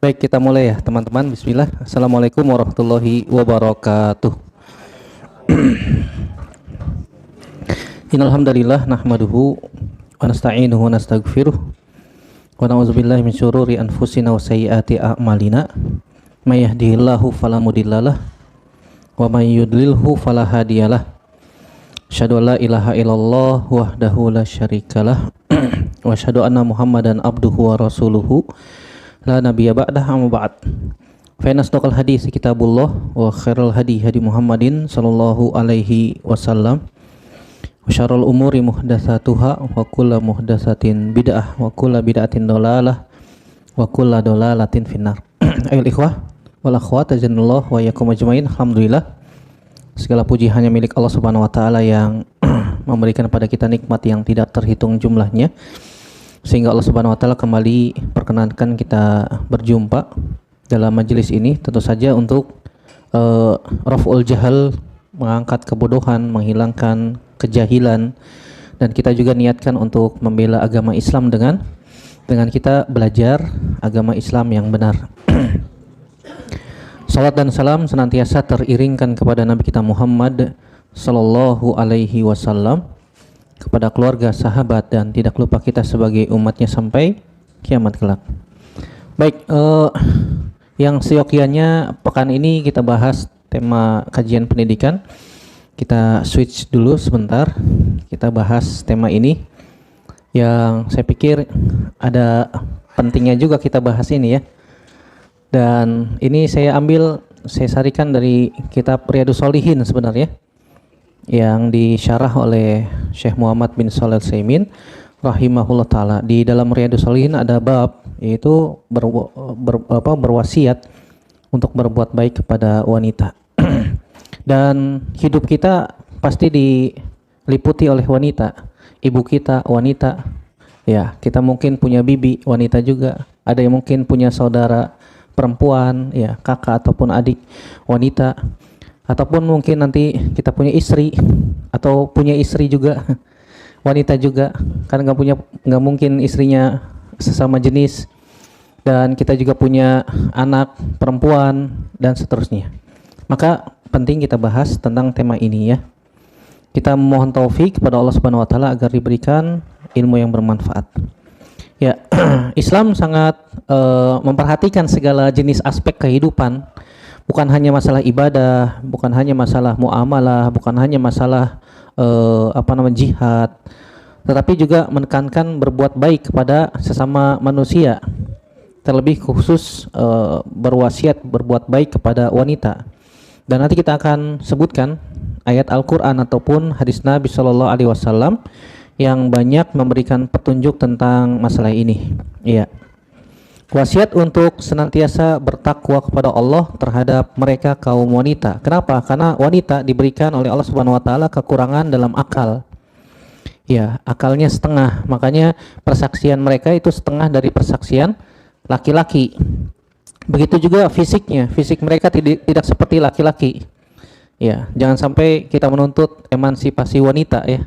Baik, kita mulai ya teman-teman. Bismillah. Assalamualaikum warahmatullahi wabarakatuh. Innal hamdalillah nahmaduhu wa nasta'inuhu wa nastaghfiruh wa na'udzubillahi min syururi anfusina wa sayyiati a'malina. May yahdihillahu fala mudhillalah wa may yudlilhu fala hadiyalah. Asyhadu an la ilaha illallah wahdahu la syarikalah wa asyhadu anna Muhammadan abduhu wa rasuluhu la nabiyya ba'dah amma ba'd. Fa inna asdaqal hadits kitabullah wa khairal hadi hadi Muhammadin sallallahu alaihi wasallam wa syarrul umuri muhdatsatuha wa kullu muhdatsatin bid'ah wa kullu bid'atin dhalalah wa kullu dhalalatin finnar. Ayol ikhwah wal akhwat azanallahu wa iyyakum ajmain. Alhamdulillah, segala puji hanya milik Allah Subhanahu wa taala yang memberikan pada kita nikmat yang tidak terhitung jumlahnya, sehingga Allah Subhanahu wa taala kembali perkenankan kita berjumpa dalam majelis ini, tentu saja untuk raf'ul jahal, mengangkat kebodohan, menghilangkan kejahilan, dan kita juga niatkan untuk membela agama Islam dengan kita belajar agama Islam yang benar. Salat dan salam senantiasa teriringkan kepada Nabi kita Muhammad sallallahu alaihi wasallam, kepada keluarga, sahabat, dan tidak lupa kita sebagai umatnya sampai kiamat kelak. Baik, yang seyogyanya pekan ini kita bahas tema kajian pendidikan. Kita switch dulu sebentar, kita bahas tema ini yang saya pikir ada pentingnya juga kita bahas ini ya. Dan ini saya sarikan dari kitab Riyadhus Shalihin sebenarnya, yang disyarah oleh Syekh Muhammad bin Shalih Al-Utsaimin rahimahullah taala. Di dalam Riyadhus Shalihin ada bab, yaitu berwasiat untuk berbuat baik kepada wanita. Dan hidup kita pasti diliputi oleh wanita. Ibu kita wanita, ya, kita mungkin punya bibi wanita juga, ada yang mungkin punya saudara perempuan, ya, kakak ataupun adik wanita, ataupun mungkin nanti kita punya istri atau punya istri juga wanita juga, kan nggak mungkin istrinya sesama jenis, dan kita juga punya anak perempuan dan seterusnya. Maka penting kita bahas tentang tema ini ya. Kita mohon taufik kepada Allah Subhanahu wa taala agar diberikan ilmu yang bermanfaat. Ya, Islam sangat memperhatikan segala jenis aspek kehidupan, bukan hanya masalah ibadah, bukan hanya masalah muamalah, bukan hanya masalah jihad, tetapi juga menekankan berbuat baik kepada sesama manusia, terlebih khusus berwasiat berbuat baik kepada wanita. Dan nanti kita akan sebutkan ayat Al-Quran ataupun hadis Nabi SAW yang banyak memberikan petunjuk tentang masalah ini. Iya. Wasiat untuk senantiasa bertakwa kepada Allah terhadap mereka kaum wanita. Kenapa? Karena wanita diberikan oleh Allah Subhanahu wa taala kekurangan dalam akal. Ya, akalnya setengah. Makanya persaksian mereka itu setengah dari persaksian laki-laki. Begitu juga fisiknya. Fisik mereka tidak seperti laki-laki. Ya, jangan sampai kita menuntut emansipasi wanita ya.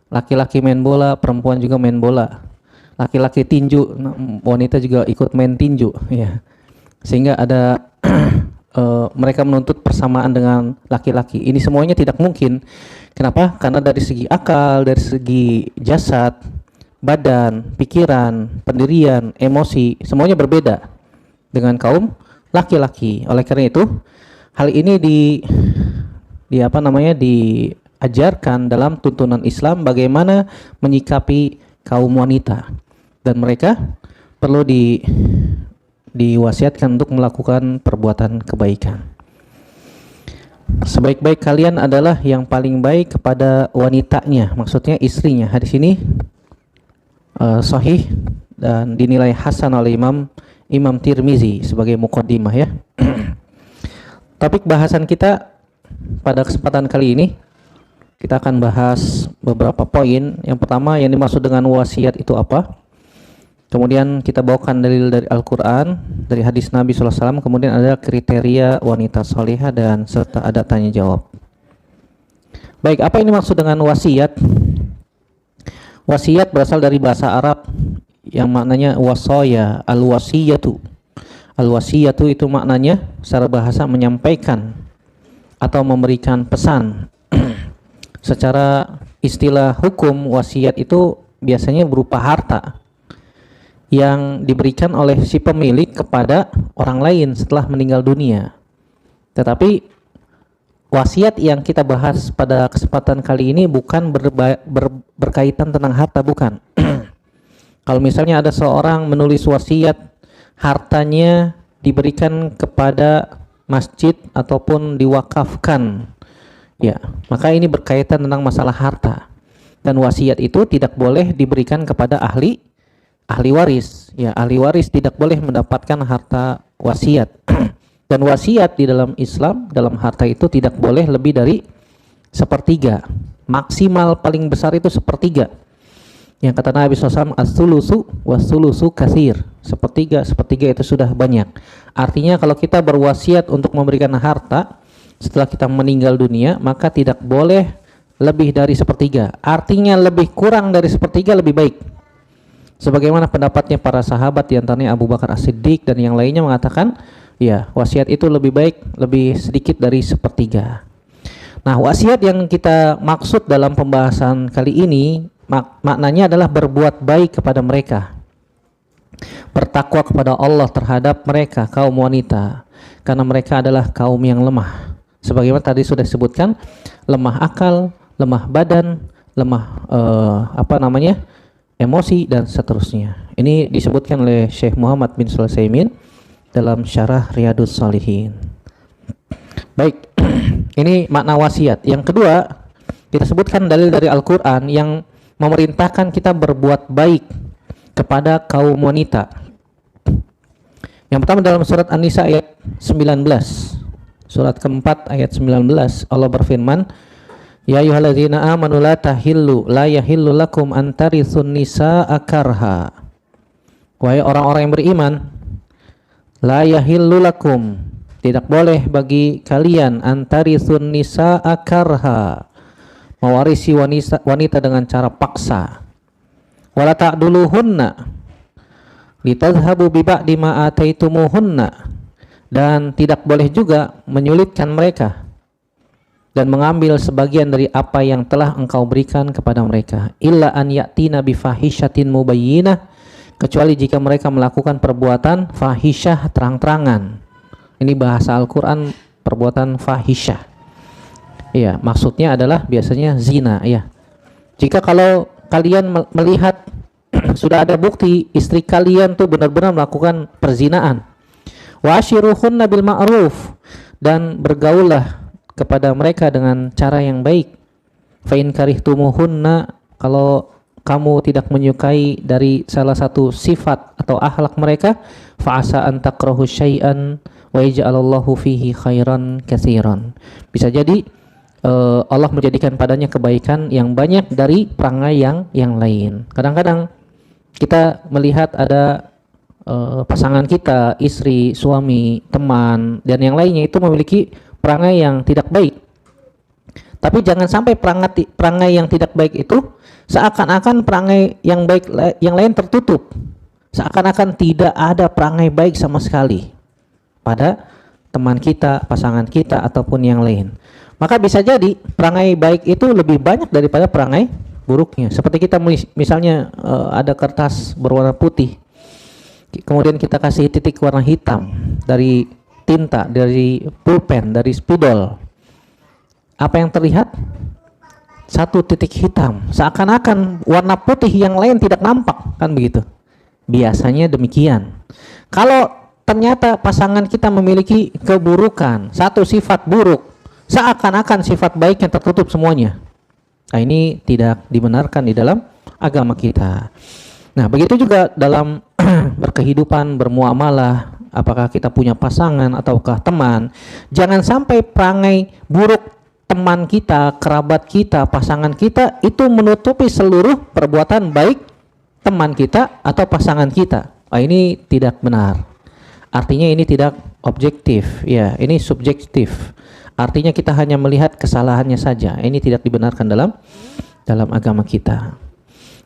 Laki-laki main bola, perempuan juga main bola. Laki-laki tinju, wanita juga ikut main tinju ya. Sehingga ada mereka menuntut persamaan dengan laki-laki. Ini semuanya tidak mungkin. Kenapa? Karena dari segi akal, dari segi jasad, badan, pikiran, pendirian, emosi, semuanya berbeda dengan kaum laki-laki. Oleh karena itu, hal ini diajarkan dalam tuntunan Islam bagaimana menyikapi kaum wanita, dan mereka perlu diwasiatkan untuk melakukan perbuatan kebaikan. Sebaik-baik kalian adalah yang paling baik kepada wanitanya, maksudnya istrinya. Hadis ini sahih dan dinilai hasan oleh Imam Tirmizi sebagai muqaddimah ya. Topik bahasan kita pada kesempatan kali ini, kita akan bahas beberapa poin. Yang pertama, yang dimaksud dengan wasiat itu apa. Kemudian kita bawakan dalil dari Al-Quran, dari hadis Nabi SAW. Kemudian ada kriteria wanita salihah, dan serta ada tanya jawab. Baik, apa ini maksud dengan wasiat? Wasiat berasal dari bahasa Arab yang maknanya wasaya, al-wasiyatu. Al-wasiyatu itu maknanya secara bahasa menyampaikan atau memberikan pesan. Secara istilah hukum, wasiat itu biasanya berupa harta yang diberikan oleh si pemilik kepada orang lain setelah meninggal dunia. Tetapi wasiat yang kita bahas pada kesempatan kali ini bukan berkaitan tentang harta, bukan. Kalau misalnya ada seorang menulis wasiat, hartanya diberikan kepada masjid ataupun diwakafkan, ya, maka ini berkaitan tentang masalah harta. Dan wasiat itu tidak boleh diberikan kepada ahli waris. Ya, ahli waris tidak boleh mendapatkan harta wasiat. Dan wasiat di dalam Islam, dalam harta itu tidak boleh lebih dari sepertiga. Maksimal paling besar itu sepertiga. Yang kata Nabi SAW, as-sulusu was-sulusu katsir. Sepertiga itu sudah banyak. Artinya kalau kita berwasiat untuk memberikan harta setelah kita meninggal dunia, maka tidak boleh lebih dari sepertiga. Artinya lebih kurang dari sepertiga lebih baik. Sebagaimana pendapatnya para sahabat, di antaranya Abu Bakar As-Siddiq dan yang lainnya mengatakan, ya, wasiat itu lebih baik lebih sedikit dari sepertiga. Nah, wasiat yang kita maksud dalam pembahasan kali ini maknanya adalah berbuat baik kepada mereka, bertakwa kepada Allah terhadap mereka, kaum wanita, karena mereka adalah kaum yang lemah. Sebagaimana tadi sudah disebutkan, lemah akal, lemah badan, lemah emosi dan seterusnya. Ini disebutkan oleh Syekh Muhammad bin Shalih Al-Utsaimin dalam Syarah Riyadhus Shalihin. Baik, ini makna wasiat. Yang kedua, kita sebutkan dalil dari Al-Qur'an yang memerintahkan kita berbuat baik kepada kaum wanita. Yang pertama dalam surat An-Nisa ayat 19. Surat keempat ayat 19, Allah berfirman, ya ayyuhalladzina amanu la yahillu lakum an tarithun nisaa karha. Wahai orang-orang yang beriman, la yahillu lakum, tidak boleh bagi kalian an tarithun nisaa karha, mewarisi wanita dengan cara paksa. Wala ta'duluhunna litadhhabu bi ba'di ma ataitumuhunna, dan tidak boleh juga menyulitkan mereka dan mengambil sebagian dari apa yang telah engkau berikan kepada mereka. Illa an ya'tina bi fahishatin mubayyinah, kecuali jika mereka melakukan perbuatan fahisyah terang-terangan. Ini bahasa Al-Qur'an, perbuatan fahisyah. Iya, maksudnya adalah biasanya zina, ya. Jika kalau kalian melihat sudah ada bukti istri kalian tuh benar-benar melakukan perzinaan, wa ashiruhunna bil ma'ruf, dan bergaullah kepada mereka dengan cara yang baik. Fa in karihtumuhunna, kalau kamu tidak menyukai dari salah satu sifat atau akhlak mereka, fa asa an takrahu syai'an wa yaj'alallahu fihi khairan katsiran. Bisa jadi Allah menjadikan padanya kebaikan yang banyak dari perangai yang lain. Kadang-kadang kita melihat ada pasangan kita, istri, suami, teman, dan yang lainnya itu memiliki perangai yang tidak baik. Tapi jangan sampai perangai yang tidak baik itu seakan-akan perangai yang baik yang lain tertutup. Seakan-akan tidak ada perangai baik sama sekali pada teman kita, pasangan kita, ataupun yang lain. Maka bisa jadi perangai baik itu lebih banyak daripada perangai buruknya. Seperti kita misalnya ada kertas berwarna putih, kemudian kita kasih titik warna hitam dari tinta, dari pulpen, dari spidol. Apa yang terlihat? Satu titik hitam. Seakan-akan warna putih yang lain tidak nampak, kan begitu? Biasanya demikian. Kalau ternyata pasangan kita memiliki keburukan, satu sifat buruk, seakan-akan sifat baiknya tertutup semuanya. Nah, ini tidak dibenarkan di dalam agama kita. Nah, begitu juga dalam berkehidupan, bermuamalah, apakah kita punya pasangan ataukah teman, jangan sampai perangai buruk teman kita, kerabat kita, pasangan kita itu menutupi seluruh perbuatan baik teman kita atau pasangan kita. Nah, ini tidak benar. Artinya ini tidak objektif, ya, ini subjektif. Artinya kita hanya melihat kesalahannya saja. Ini tidak dibenarkan dalam agama kita.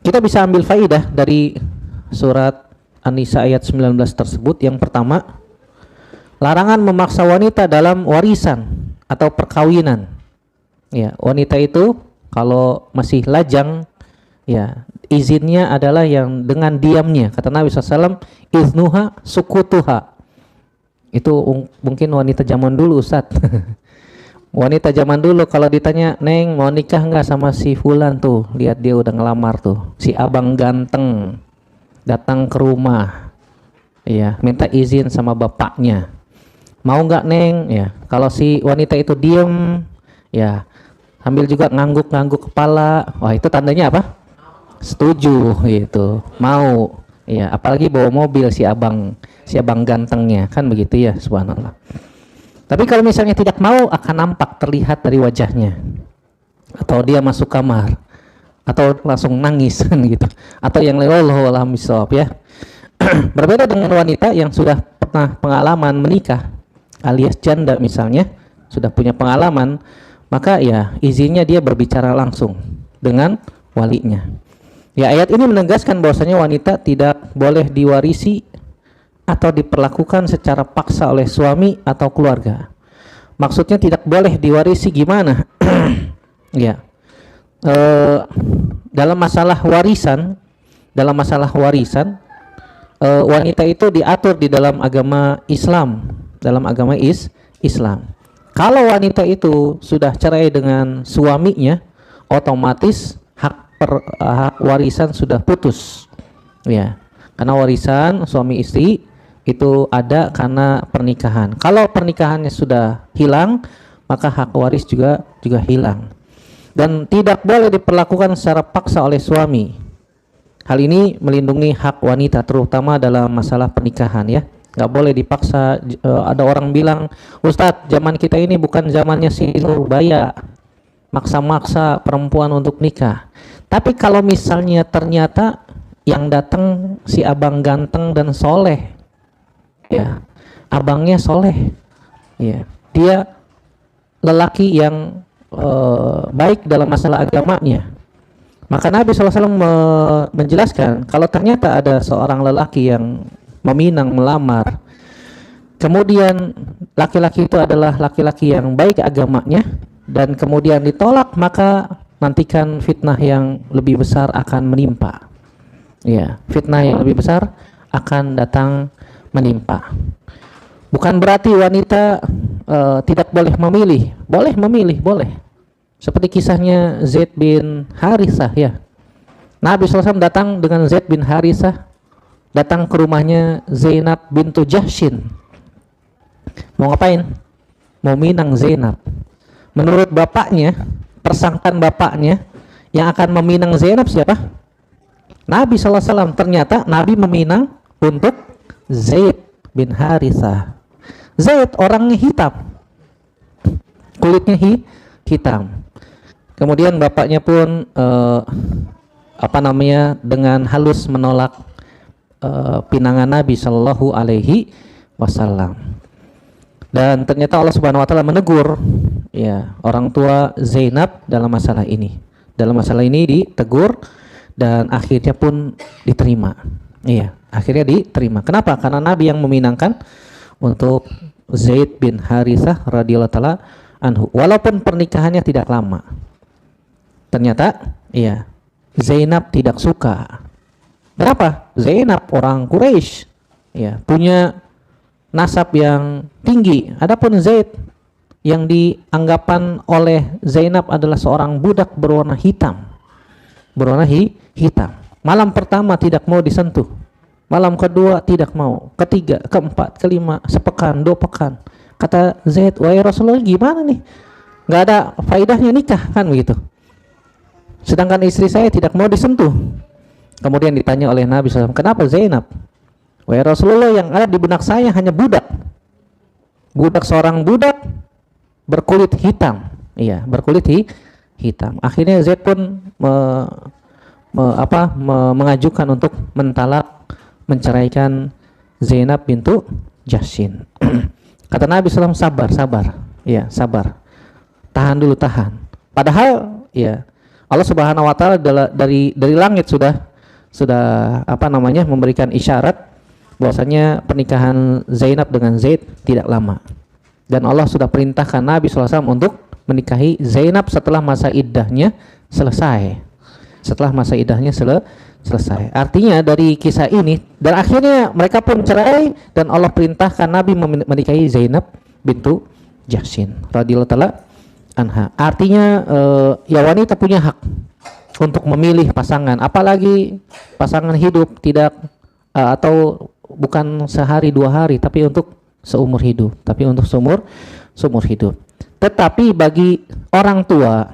Kita bisa ambil faidah dari surat An-Nisa ayat 19 tersebut. Yang pertama, Larangan memaksa wanita dalam warisan atau perkawinan. Ya, wanita itu kalau masih lajang, ya izinnya adalah yang dengan diamnya. Kata Nabi SAW, iznuha sukutuha. Itu mungkin wanita zaman dulu, Ustaz. Wanita zaman dulu kalau ditanya, Neng mau nikah nggak sama si Fulan tuh, lihat dia udah ngelamar tuh, si abang ganteng datang ke rumah, ya minta izin sama bapaknya. Mau nggak Neng? Ya, kalau si wanita itu diem, ya sambil juga ngangguk-ngangguk kepala, wah itu tandanya apa? Setuju gitu, mau. Ya, apalagi bawa mobil si abang gantengnya, kan begitu ya, subhanallah. Tapi kalau misalnya tidak mau, akan nampak terlihat dari wajahnya, atau dia masuk kamar, atau langsung nangis kan gitu, atau yang lain, Allahu a'lam bishawab ya. Berbeda dengan wanita yang sudah pernah pengalaman menikah, alias janda misalnya, sudah punya pengalaman, maka ya izinnya dia berbicara langsung dengan walinya. Ya, ayat ini menegaskan bahwasanya wanita tidak boleh diwarisi atau diperlakukan secara paksa oleh suami atau keluarga. Maksudnya tidak boleh diwarisi gimana? Ya, dalam masalah warisan, wanita itu diatur di dalam agama Islam, Islam. Kalau wanita itu sudah cerai dengan suaminya, otomatis hak warisan sudah putus. Ya, karena warisan suami istri itu ada karena pernikahan. Kalau pernikahannya sudah hilang, maka hak waris juga hilang. Dan tidak boleh diperlakukan secara paksa oleh suami. Hal ini melindungi hak wanita, terutama dalam masalah pernikahan ya. Nggak boleh dipaksa. Ada orang bilang, Ustadz, zaman kita ini bukan zamannya si Nurbaya, maksa-maksa perempuan untuk nikah. Tapi kalau misalnya ternyata yang datang si abang ganteng dan soleh, ya, abangnya soleh, ya, dia lelaki yang baik dalam masalah agamanya, maka Nabi SAW menjelaskan kalau ternyata ada seorang lelaki yang meminang melamar, kemudian laki-laki itu adalah laki-laki yang baik agamanya dan kemudian ditolak, maka nantikan fitnah yang lebih besar akan menimpa. Ya, fitnah yang lebih besar akan datang menimpa. Bukan berarti wanita tidak boleh memilih. Boleh. Seperti kisahnya Zaid bin Harithah ya. Nabi SAW datang dengan Zaid bin Harithah, datang ke rumahnya Zainab bintu Jahshin. Mau ngapain? Mau minang Zainab. Menurut bapaknya, persangkaan bapaknya, yang akan meminang Zainab siapa? Nabi SAW. Ternyata Nabi meminang untuk Zaid bin Harithah. Zaid orangnya hitam, kulitnya hitam. Kemudian bapaknya pun dengan halus menolak pinangan Nabi Shallallahu Alaihi Wasallam. Dan ternyata Allah Subhanahu Wa Taala menegur ya orang tua Zainab dalam masalah ini. Dalam masalah ini ditegur dan akhirnya pun diterima. Iya, akhirnya diterima. Kenapa? Karena Nabi yang meminangkan untuk Zaid bin Harithah radhiyallahu taala anhu. Walaupun pernikahannya tidak lama. Ternyata iya, Zainab tidak suka. Berapa? Zainab orang Quraisy. Ya, punya nasab yang tinggi. Adapun Zaid yang dianggapan oleh Zainab adalah seorang budak berwarna hitam. Hitam. Malam pertama tidak mau disentuh. Malam kedua tidak mau. Ketiga, keempat, kelima, sepekan, 2 pekan. Kata Zaid, wahai Rasulullah, gimana nih? Nggak ada faidahnya nikah kan begitu. Sedangkan istri saya tidak mau disentuh. Kemudian ditanya oleh Nabi SAW, kenapa Zainab? Wahai Rasulullah, yang ada di benak saya hanya budak. Seorang budak berkulit hitam. Iya, berkulit hitam. Akhirnya Zaid pun mengajukan untuk menceraikan Zainab bintu Jahshin. Kata Nabi SAW, sabar. Ya, sabar. Tahan dulu. Padahal ya Allah Subhanahu Wa Taala dari langit sudah memberikan isyarat bahwasanya pernikahan Zainab dengan Zaid tidak lama. Dan Allah sudah perintahkan Nabi SAW untuk menikahi Zainab setelah masa iddahnya selesai. Setelah masa iddahnya selesai. Artinya dari kisah ini, dan akhirnya mereka pun cerai dan Allah perintahkan Nabi menikahi Zainab bintu Jahsyin radhiyallahu taala anha. Artinya ya wanita punya hak untuk memilih pasangan, apalagi pasangan hidup tidak atau bukan sehari dua hari, tapi untuk seumur hidup, seumur hidup. Tetapi bagi orang tua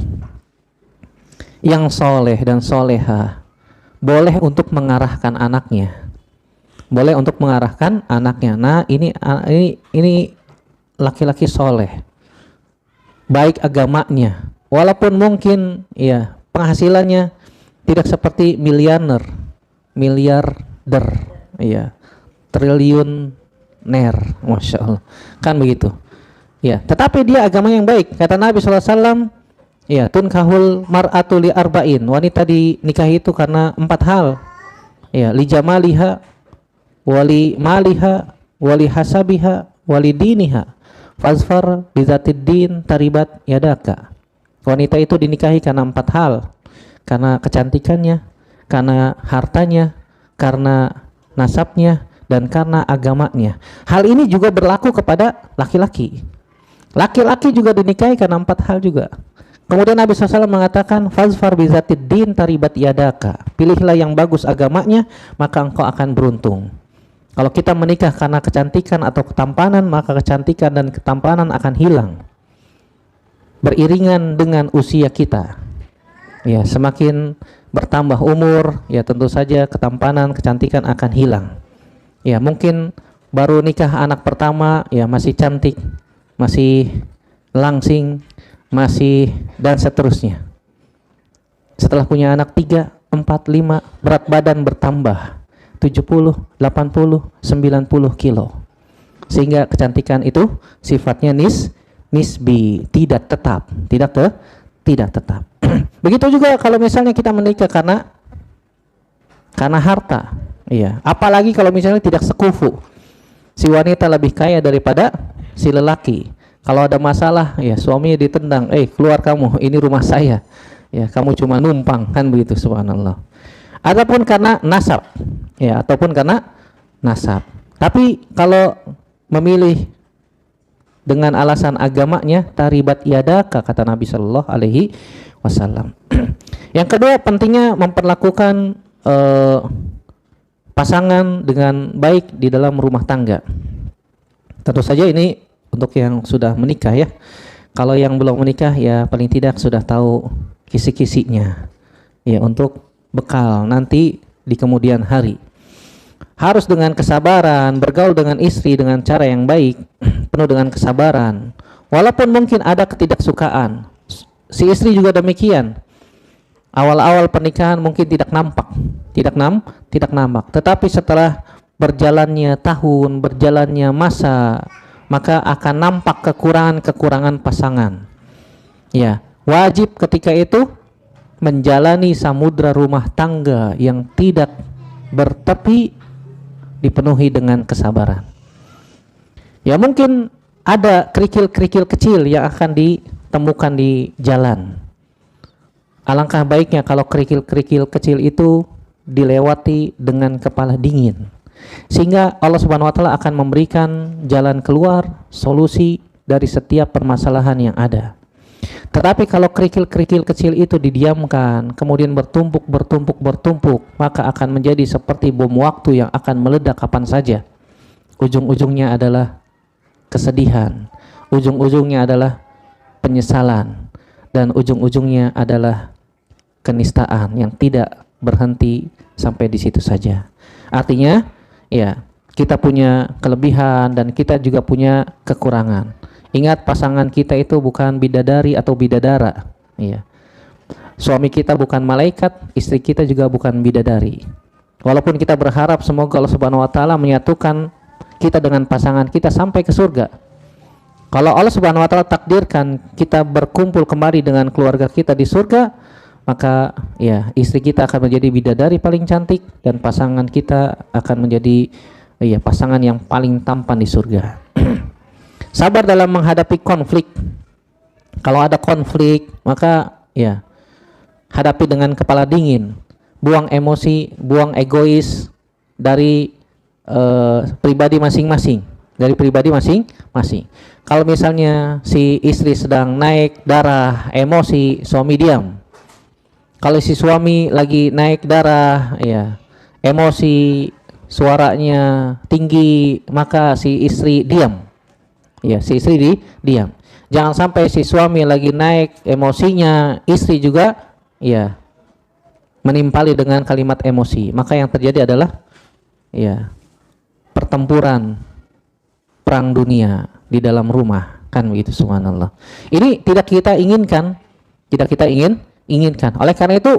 yang soleh dan soleha, boleh untuk mengarahkan anaknya, Nah, ini laki-laki soleh, baik agamanya, walaupun mungkin ya penghasilannya tidak seperti miliarder, ya, triliuner, masya Allah, kan begitu. Ya, tetapi dia agama yang baik. Kata Nabi SAW, ya, tunkahul mar'atu li arba'in. Wanita dinikahi itu karena 4 hal. Ya, li jamaliha, wali maliha, wali hasabiha, wali diniha. Fazfar bizatid din taribat yadaka. Wanita itu dinikahi karena 4 hal. Karena kecantikannya, karena hartanya, karena nasabnya, dan karena agamanya. Hal ini juga berlaku kepada laki-laki. Laki-laki juga dinikahi karena 4 hal juga. Kemudian Nabi SAW mengatakan, fazfar bizatid din taribat yadaka. Pilihlah yang bagus agamanya, maka engkau akan beruntung. Kalau kita menikah karena kecantikan atau ketampanan, maka kecantikan dan ketampanan akan hilang beriringan dengan usia kita. Ya, semakin bertambah umur, ya tentu saja ketampanan, kecantikan akan hilang. Ya, mungkin baru nikah anak pertama, ya masih cantik, masih langsing, masih dan seterusnya. Setelah punya anak 3, 4, 5, berat badan bertambah 70, 80, 90 kilo. Sehingga kecantikan itu sifatnya nisbi, tidak tetap. Begitu juga kalau misalnya kita menikah karena harta. Iya, apalagi kalau misalnya tidak sekufu. Si wanita lebih kaya daripada si lelaki. Kalau ada masalah, ya suaminya ditendang, keluar kamu, ini rumah saya. Ya, kamu cuma numpang, kan begitu, subhanallah. Ataupun karena nasab, ya, Tapi kalau memilih dengan alasan agamanya, taribat yadaka, kata Nabi Shallallahu Alaihi Wasallam. Yang kedua, pentingnya memperlakukan pasangan dengan baik di dalam rumah tangga. Tentu saja ini untuk yang sudah menikah ya. Kalau yang belum menikah ya paling tidak sudah tahu kisi-kisinya. Ya, untuk bekal nanti di kemudian hari. Harus dengan kesabaran, bergaul dengan istri dengan cara yang baik, penuh dengan kesabaran. Walaupun mungkin ada ketidaksukaan. Si istri juga demikian. Awal-awal pernikahan mungkin tidak nampak. Tetapi setelah berjalannya tahun, berjalannya masa, maka akan nampak kekurangan-kekurangan pasangan. Ya, wajib ketika itu menjalani samudra rumah tangga yang tidak bertepi, dipenuhi dengan kesabaran. Ya, mungkin ada kerikil-kerikil kecil yang akan ditemukan di jalan. Alangkah baiknya kalau kerikil-kerikil kecil itu dilewati dengan kepala dingin, sehingga Allah Subhanahu wa taala akan memberikan jalan keluar, solusi dari setiap permasalahan yang ada. Tetapi kalau kerikil-kerikil kecil itu didiamkan, kemudian bertumpuk, maka akan menjadi seperti bom waktu yang akan meledak kapan saja. Ujung-ujungnya adalah kesedihan, ujung-ujungnya adalah penyesalan, dan ujung-ujungnya adalah kenistaan yang tidak berhenti sampai di situ saja. Artinya, ya, kita punya kelebihan dan kita juga punya kekurangan. Ingat, pasangan kita itu bukan bidadari atau bidadara. Ya. Suami kita bukan malaikat, istri kita juga bukan bidadari. Walaupun kita berharap semoga Allah Subhanahu wa taala menyatukan kita dengan pasangan kita sampai ke surga. Kalau Allah Subhanahu wa taala takdirkan kita berkumpul kembali dengan keluarga kita di surga, maka ya istri kita akan menjadi bidadari paling cantik dan pasangan kita akan menjadi Iya, pasangan yang paling tampan di surga. Sabar dalam menghadapi konflik. Kalau ada konflik, maka ya hadapi dengan kepala dingin. Buang emosi, buang egois dari pribadi masing-masing. Dari pribadi masing-masing. Kalau misalnya si istri sedang naik darah, emosi, suami diam. Kalau si suami lagi naik darah, ya emosi, suaranya tinggi, maka si istri diam. Ya, si istri diam. Jangan sampai si suami lagi naik emosinya, istri juga ya menimpali dengan kalimat emosi. Maka yang terjadi adalah ya pertempuran, perang dunia di dalam rumah, kan begitu, subhanallah. Ini tidak kita inginkan, tidak kita inginkan. Oleh karena itu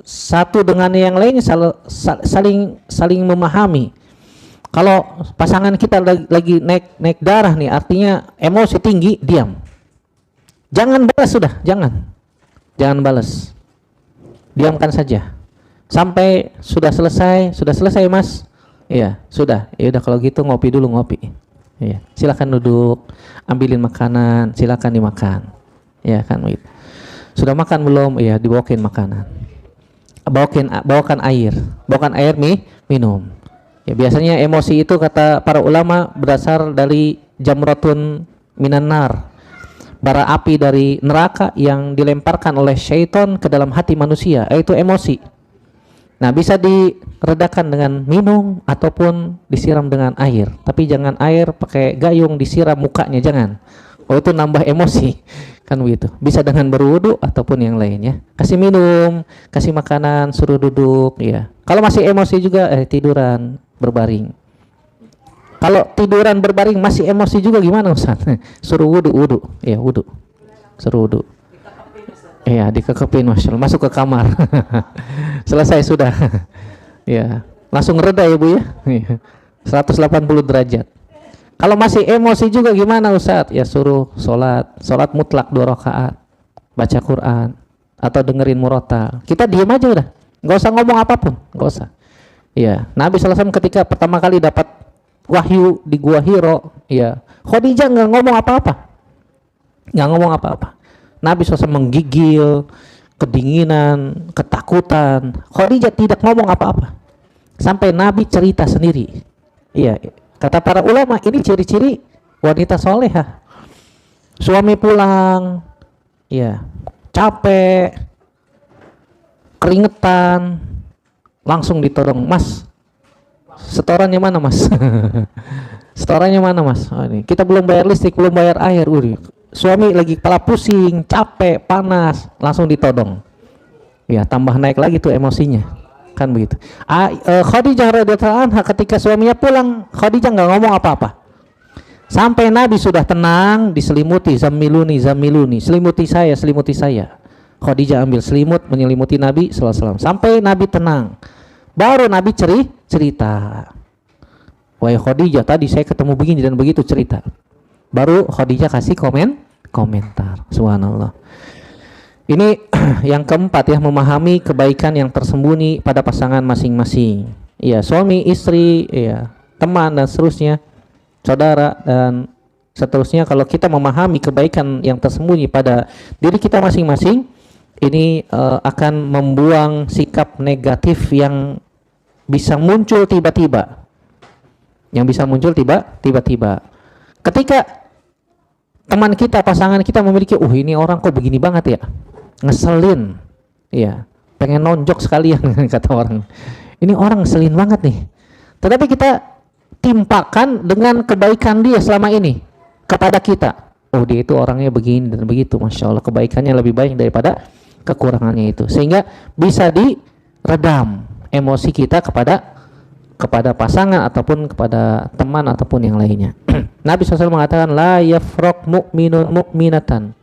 satu dengan yang lainnya saling memahami. Kalau pasangan kita lagi naik darah nih, artinya emosi tinggi, diam. Jangan balas, sudah, jangan balas. Diamkan saja. Sampai sudah selesai Mas. Iya, sudah. Ya udah kalau gitu ngopi dulu, ngopi. Iya, silakan duduk, ambilin makanan, silakan dimakan. Ya kan gitu. Sudah makan belum? Iya, dibawakin makanan. Bawakan air minum. Ya, biasanya emosi itu kata para ulama berasal dari jamratun minan nar, bara api dari neraka yang dilemparkan oleh syaitan ke dalam hati manusia, yaitu emosi. Nah, bisa diredakan dengan minum ataupun disiram dengan air, tapi jangan air pakai gayung disiram mukanya, jangan. Oh, itu nambah emosi, kan begitu. Bisa dengan berwudu ataupun yang lainnya. Kasih minum, kasih makanan, suruh duduk, ya. Kalau masih emosi juga tiduran, berbaring. Kalau tiduran berbaring masih emosi juga gimana Ustaz? Suruh wudu, ya wudu. Suruh wudu. Iya, dikekepin, Masya Allah, masuk ke kamar. Selesai sudah. Ya, langsung reda ya Bu ya. 180 derajat. Kalau masih emosi juga gimana Ustaz? Ya suruh sholat mutlak 2 rakaat, baca Quran atau dengerin murotal. Kita diem aja udah, nggak usah ngomong apapun, nggak usah. Ya, Nabi SAW ketika pertama kali dapat wahyu di Gua Hiro, ya Khadijah nggak ngomong apa-apa. Nabi SAW menggigil, kedinginan, ketakutan. Khadijah tidak ngomong apa-apa. Sampai Nabi cerita sendiri. Iya, kata para ulama ini ciri-ciri wanita solehah. Suami pulang, ya capek, keringetan, langsung ditodong, Mas, setorannya mana Mas? Setorannya mana Mas? Oh, ini kita belum bayar listrik, belum bayar air. Suami lagi kepala pusing, capek, panas, langsung ditodong. Ya, tambah naik lagi tuh emosinya, kan begitu. Khadijah radhiyallahu anha ketika suaminya pulang, Khadijah nggak ngomong apa-apa. Sampai Nabi sudah tenang, diselimuti, zamiluni, selimuti saya. Khadijah ambil selimut menyelimuti Nabi sallallahu alaihi wasallam sampai Nabi tenang. Baru Nabi cerita. Wahai Khadijah, tadi saya ketemu begini dan begitu, cerita. Baru Khadijah kasih komentar. Subhanallah. Ini yang keempat ya, memahami kebaikan yang tersembunyi pada pasangan masing-masing. Ya, suami, istri, ya, teman dan seterusnya, saudara dan seterusnya. Kalau kita memahami kebaikan yang tersembunyi pada diri kita masing-masing, ini akan membuang sikap negatif yang bisa muncul tiba-tiba. Ketika teman kita, pasangan kita memiliki, ini orang kok begini banget ya, ngeselin, ya, pengen nonjok sekalian kata orang. Ini orang ngeselin banget nih. Tetapi kita timpakan dengan kebaikan dia selama ini kepada kita. Oh, dia itu orangnya begini dan begitu, Masya Allah, kebaikannya lebih baik daripada kekurangannya itu, sehingga bisa diredam emosi kita kepada pasangan ataupun kepada teman ataupun yang lainnya. Nabi SAW mengatakan, la yafraq mu'minun mu'minatan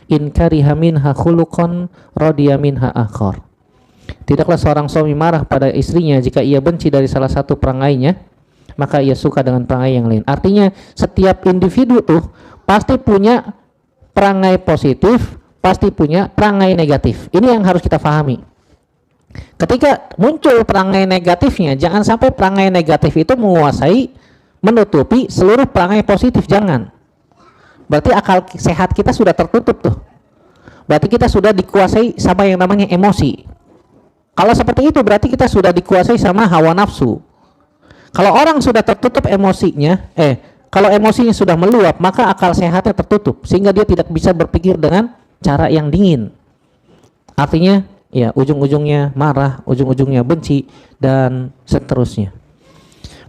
in kariha minha khuluqan radiya minha akhar. Tidaklah seorang suami marah pada istrinya jika ia benci dari salah satu perangainya, maka ia suka dengan perangai yang lain. Artinya setiap individu tuh pasti punya perangai positif, pasti punya perangai negatif. Ini yang harus kita pahami. Ketika muncul perangai negatifnya, jangan sampai perangai negatif itu menguasai, menutupi seluruh perangai positif, jangan. Berarti akal sehat kita sudah tertutup tuh. Berarti kita sudah dikuasai sama yang namanya emosi. Kalau seperti itu berarti kita sudah dikuasai sama hawa nafsu. Kalau orang sudah tertutup emosinya, kalau emosinya sudah meluap, maka akal sehatnya tertutup sehingga dia tidak bisa berpikir dengan cara yang dingin. Artinya ya ujung-ujungnya marah, ujung-ujungnya benci dan seterusnya.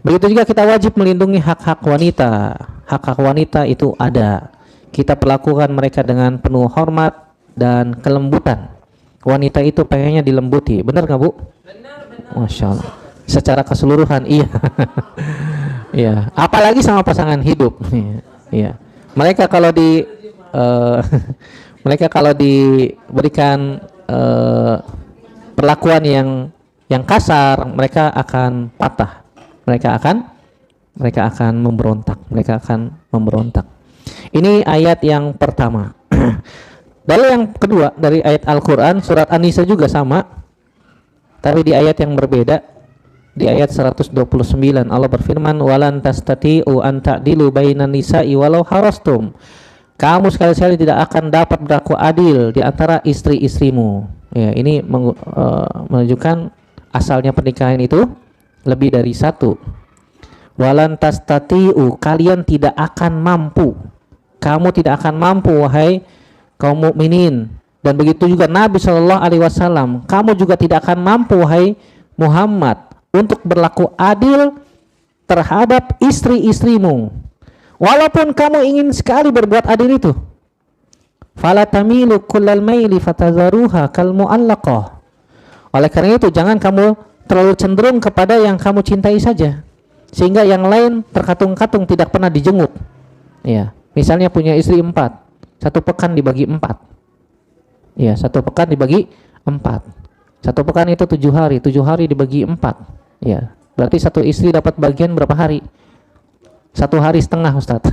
Begitu juga kita wajib melindungi hak-hak wanita. Hak-hak wanita itu ada. Kita perlakukan mereka dengan penuh hormat dan kelembutan. Wanita itu pengennya dilembuti. Benar nggak Bu? Benar. Masya Allah. Secara keseluruhan iya. Iya. Apalagi sama pasangan hidup. Iya. Mereka kalau mereka kalau diberikan perlakuan yang kasar, mereka akan patah. Mereka akan memberontak. Ini ayat yang pertama. Dalil yang kedua dari ayat Al-Qur'an surat An-Nisa juga sama, tapi di ayat yang berbeda. Di ayat 129 Allah berfirman, walan tastati'u an ta'dilu bainan nisa'i walau harastum. Kamu sekali-sekali tidak akan dapat berlaku adil di antara istri-istrimu. Ya, ini menunjukkan asalnya pernikahan itu lebih dari satu. Walan tastati'u, kalian tidak akan mampu. Kamu tidak akan mampu wahai kaum mukminin, dan begitu juga Nabi Shallallahu Alaihi Wasallam. Kamu juga tidak akan mampu wahai Muhammad untuk berlaku adil terhadap istri-istrimu, walaupun kamu ingin sekali berbuat adil itu. Fala tamilu kullal maili fatadharuha kal mu'allaqah. Oleh karena itu jangan kamu terlalu cenderung kepada yang kamu cintai saja, sehingga yang lain terkatung-katung tidak pernah dijenguk. Ya, misalnya punya istri 4, satu pekan dibagi 4. Ya, satu pekan dibagi 4. Satu pekan itu 7 hari, 7 hari dibagi 4. Ya, berarti satu istri dapat bagian berapa hari? 1 hari setengah, Ustadz.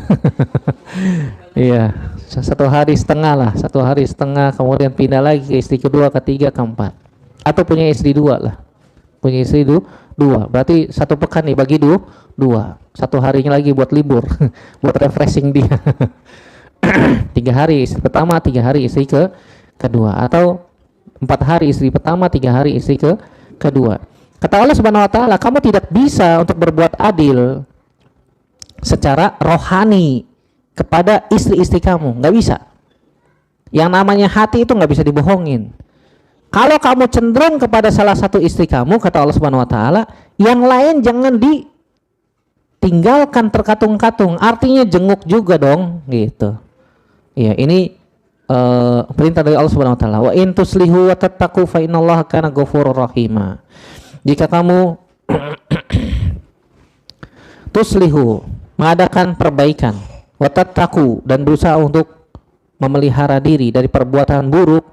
Iya, 1 hari setengah lah, 1 hari setengah, kemudian pindah lagi ke istri kedua, ketiga, keempat. Atau punya istri 2 lah. Punya istri 2, berarti 1 pekan dibagi 2. 1 harinya lagi buat libur, buat refreshing dia. 3 hari istri pertama, 3 hari istri kedua, atau 4 hari istri pertama, 3 hari istri kedua. Kata Allah Subhanahu wa taala, kamu tidak bisa untuk berbuat adil secara rohani kepada istri-istri kamu, nggak bisa. Yang namanya hati itu nggak bisa dibohongin. Kalau kamu cenderung kepada salah satu istri kamu, kata Allah Subhanahu wa taala, yang lain jangan ditinggalkan terkatung-katung, artinya jenguk juga dong, gitu. Ya, ini perintah dari Allah Subhanahu wa taala. Wa in tuslihu wa tattaqu fa innallaha kana ghafurur rahima. Jika kamu tuslihu, mengadakan perbaikan, wa tattaqu, dan berusaha untuk memelihara diri dari perbuatan buruk,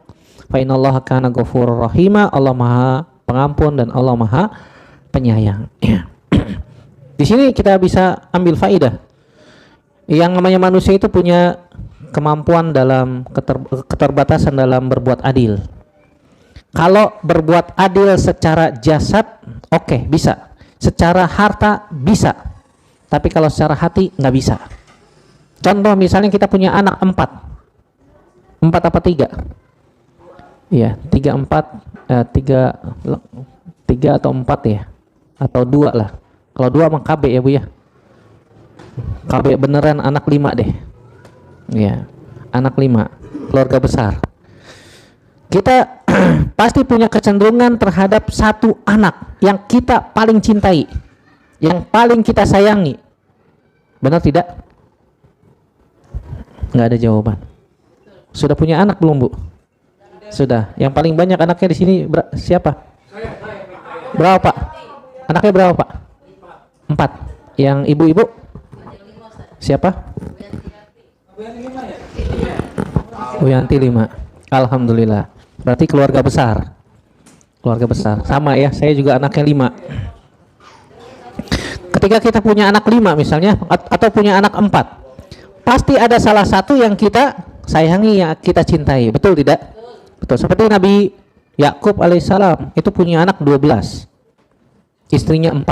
fa innallaha kana ghafurur rahima, Allah Maha Pengampun dan Allah Maha Penyayang. Di sini kita bisa ambil faidah. Yang namanya manusia itu punya kemampuan dalam keterbatasan dalam berbuat adil. Kalau berbuat adil secara jasad, oke, bisa. Secara harta bisa. Tapi kalau secara hati nggak bisa. Contoh misalnya kita punya anak 4 apa 3? Iya, 3 atau 4 ya, atau 2 lah. Kalau 2 emang KB ya Bu ya. KB beneran anak 5 deh. Ya, anak 5, keluarga besar. Kita pasti punya kecenderungan terhadap satu anak yang kita paling cintai, yang paling kita sayangi. Benar tidak? Nggak ada jawaban. Sudah punya anak belum Bu? Sudah. Yang paling banyak anaknya di sini siapa? Berapa Pak? Anaknya berapa Pak? 4. Yang ibu-ibu? Siapa? Bu Yanti 5. Alhamdulillah. Berarti keluarga besar. Keluarga besar. Sama ya, saya juga anaknya 5. Ketika kita punya anak 5 misalnya, atau punya anak 4, pasti ada salah satu yang kita sayangi, yang kita cintai. Betul tidak? Betul. Seperti Nabi Yakub alaihissalam itu punya anak 12, istrinya 4.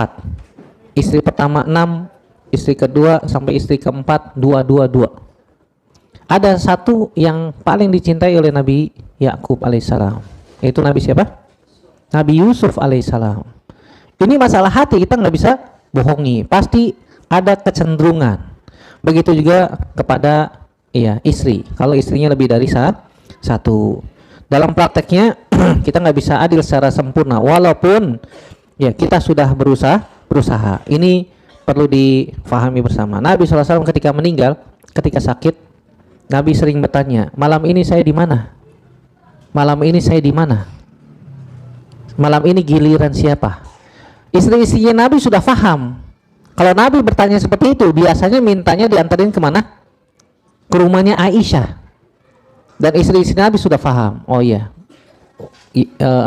Istri pertama 6, istri kedua sampai istri keempat 2. Ada satu yang paling dicintai oleh Nabi Yakub alaihissalam. Itu Nabi siapa? Nabi Yusuf alaihissalam. Ini masalah hati, kita nggak bisa bohongi. Pasti ada kecenderungan. Begitu juga kepada istri. Kalau istrinya lebih dari satu. Dalam prakteknya kita nggak bisa adil secara sempurna. Walaupun kita sudah berusaha. Ini perlu difahami bersama. Nabi SAW ketika meninggal, ketika sakit, Nabi sering bertanya, malam ini saya di mana? Malam ini saya di mana? Malam ini giliran siapa? Istri-istrinya Nabi sudah paham. Kalau Nabi bertanya seperti itu, biasanya mintanya diantarin kemana? Ke rumahnya Aisyah. Dan istri-istri Nabi sudah paham. Oh iya,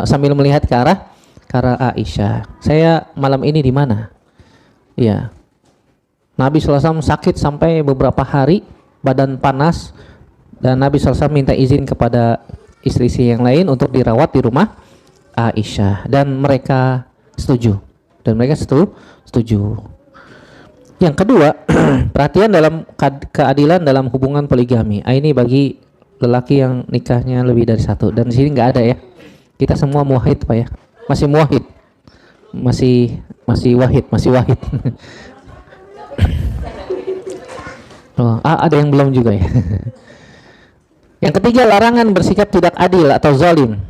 sambil melihat ke arah Aisyah. Saya malam ini di mana? Iya. Nabi SAW sakit sampai beberapa hari, badan panas, dan Nabi SAW minta izin kepada istri-istri yang lain untuk dirawat di rumah Aisyah, dan mereka setuju. Yang kedua, perhatian dalam keadilan dalam hubungan poligami. Ini bagi lelaki yang nikahnya lebih dari satu. Dan di sini nggak ada ya. Kita semua muwahhid Pak ya. Masih muwahhid. Masih wahid. Ada yang belum juga ya. Yang ketiga, larangan bersikap tidak adil atau zalim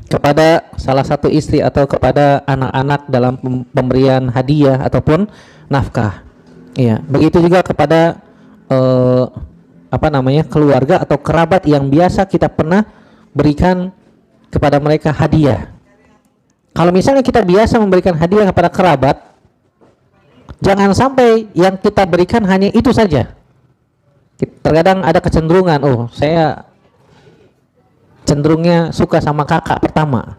kepada salah satu istri atau kepada anak-anak dalam pemberian hadiah ataupun nafkah. Begitu juga kepada keluarga atau kerabat yang biasa kita pernah berikan kepada mereka hadiah. Kalau misalnya kita biasa memberikan hadiah kepada kerabat, jangan sampai yang kita berikan hanya itu saja. Terkadang ada kecenderungan, saya cenderungnya suka sama kakak pertama,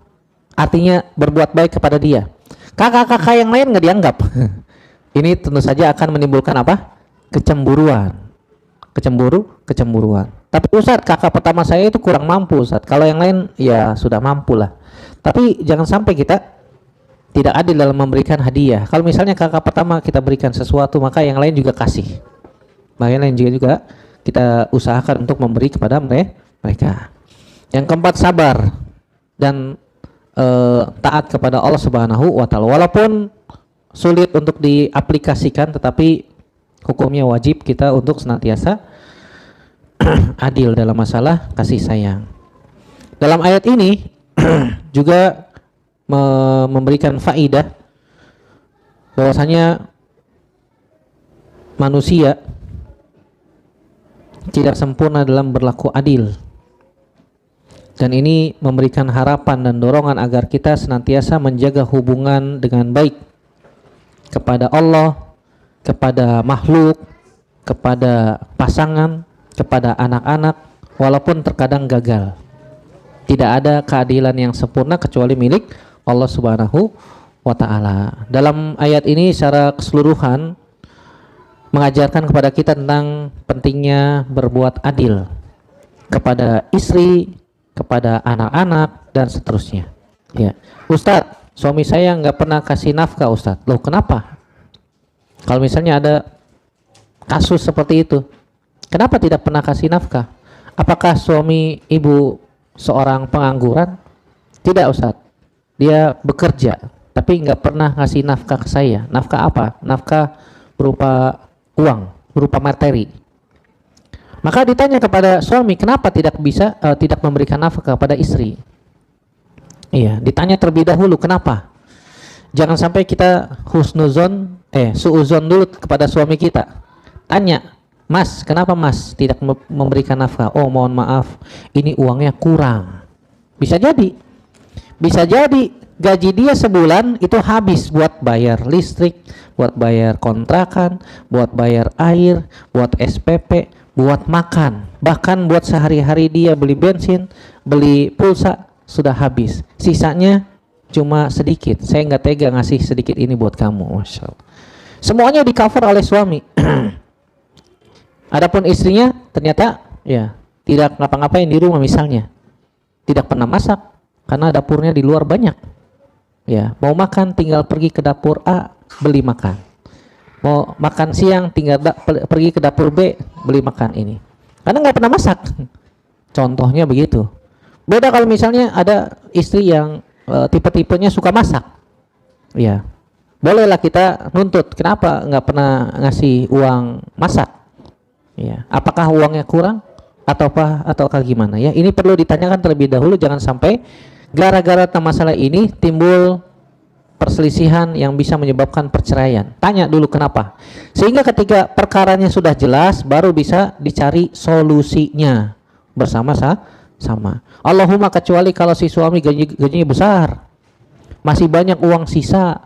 artinya berbuat baik kepada dia. Kakak-kakak yang lain nggak dianggap. Ini tentu saja akan menimbulkan apa? Kecemburuan. Tapi Ustadz, kakak pertama saya itu kurang mampu Ustadz. Kalau yang lain ya sudah mampu lah. Tapi jangan sampai kita tidak adil dalam memberikan hadiah. Kalau misalnya kakak pertama kita berikan sesuatu, maka yang lain juga kasih. Maka yang lain juga kita usahakan untuk memberi kepada mereka. Yang keempat, sabar dan taat kepada Allah Subhanahu wa Ta'ala. Walaupun sulit untuk diaplikasikan, tetapi hukumnya wajib kita untuk senantiasa adil dalam masalah kasih sayang. Dalam ayat ini juga memberikan faidah bahwasanya manusia tidak sempurna dalam berlaku adil, dan ini memberikan harapan dan dorongan agar kita senantiasa menjaga hubungan dengan baik kepada Allah, kepada makhluk, kepada pasangan, kepada anak-anak, walaupun terkadang gagal. Tidak ada keadilan yang sempurna kecuali milik Allah Subhanahu wa Ta'ala. Dalam ayat ini secara keseluruhan mengajarkan kepada kita tentang pentingnya berbuat adil kepada istri, kepada anak-anak, dan seterusnya. Ustadz, suami saya nggak pernah kasih nafkah Ustadz. Loh, kenapa? Kalau misalnya ada kasus seperti itu, kenapa tidak pernah kasih nafkah? Apakah suami ibu seorang pengangguran? Tidak Ustadz, dia bekerja tapi nggak pernah ngasih nafkah ke saya. Nafkah apa? Nafkah berupa uang, berupa materi. Maka ditanya kepada suami, kenapa tidak memberikan nafkah kepada istri? Ditanya terlebih dahulu, kenapa? Jangan sampai kita suuzon dulu kepada suami kita. Tanya, Mas, kenapa Mas tidak memberikan nafkah? Oh, mohon maaf, ini uangnya kurang. Bisa jadi gaji dia sebulan itu habis buat bayar listrik, buat bayar kontrakan, buat bayar air, buat SPP, buat makan, bahkan buat sehari-hari dia beli bensin, beli pulsa sudah habis. Sisanya cuma sedikit. Saya nggak tega ngasih sedikit ini buat kamu. Masya Allah. Semuanya di cover oleh suami. Adapun istrinya ternyata tidak ngapa-ngapain di rumah, misalnya tidak pernah masak, karena dapurnya di luar banyak. Ya, mau makan tinggal pergi ke dapur A, beli makan. Mau makan siang tinggal pergi ke dapur B, beli makan ini. Karena nggak pernah masak. Contohnya begitu. Beda kalau misalnya ada istri yang tipe-tipenya suka masak. Ya, bolehlah kita nuntut. Kenapa nggak pernah ngasih uang masak? Ya, apakah uangnya kurang ataukah gimana? Ya, ini perlu ditanyakan terlebih dahulu. Jangan sampai gara-gara masalah ini timbul perselisihan yang bisa menyebabkan perceraian. Tanya dulu kenapa. Sehingga ketika perkaranya sudah jelas, baru bisa dicari solusinya bersama-sama. Allahumma kecuali kalau si suami gajinya besar, masih banyak uang sisa,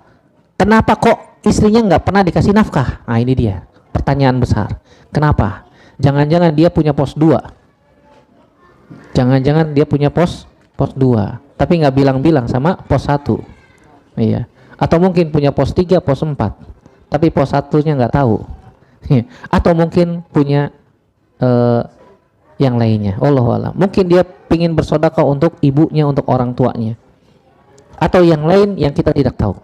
kenapa kok istrinya nggak pernah dikasih nafkah? Nah ini dia pertanyaan besar. Kenapa? Jangan-jangan dia punya pos 2. Jangan-jangan dia punya pos 2, tapi nggak bilang-bilang sama pos 1. Iya. Atau mungkin punya pos 3, pos 4, tapi pos 1-nya nggak tahu. Atau mungkin punya yang lainnya. Wallahu a'lam. Mungkin dia ingin bersedekah untuk ibunya, untuk orang tuanya. Atau yang lain yang kita tidak tahu.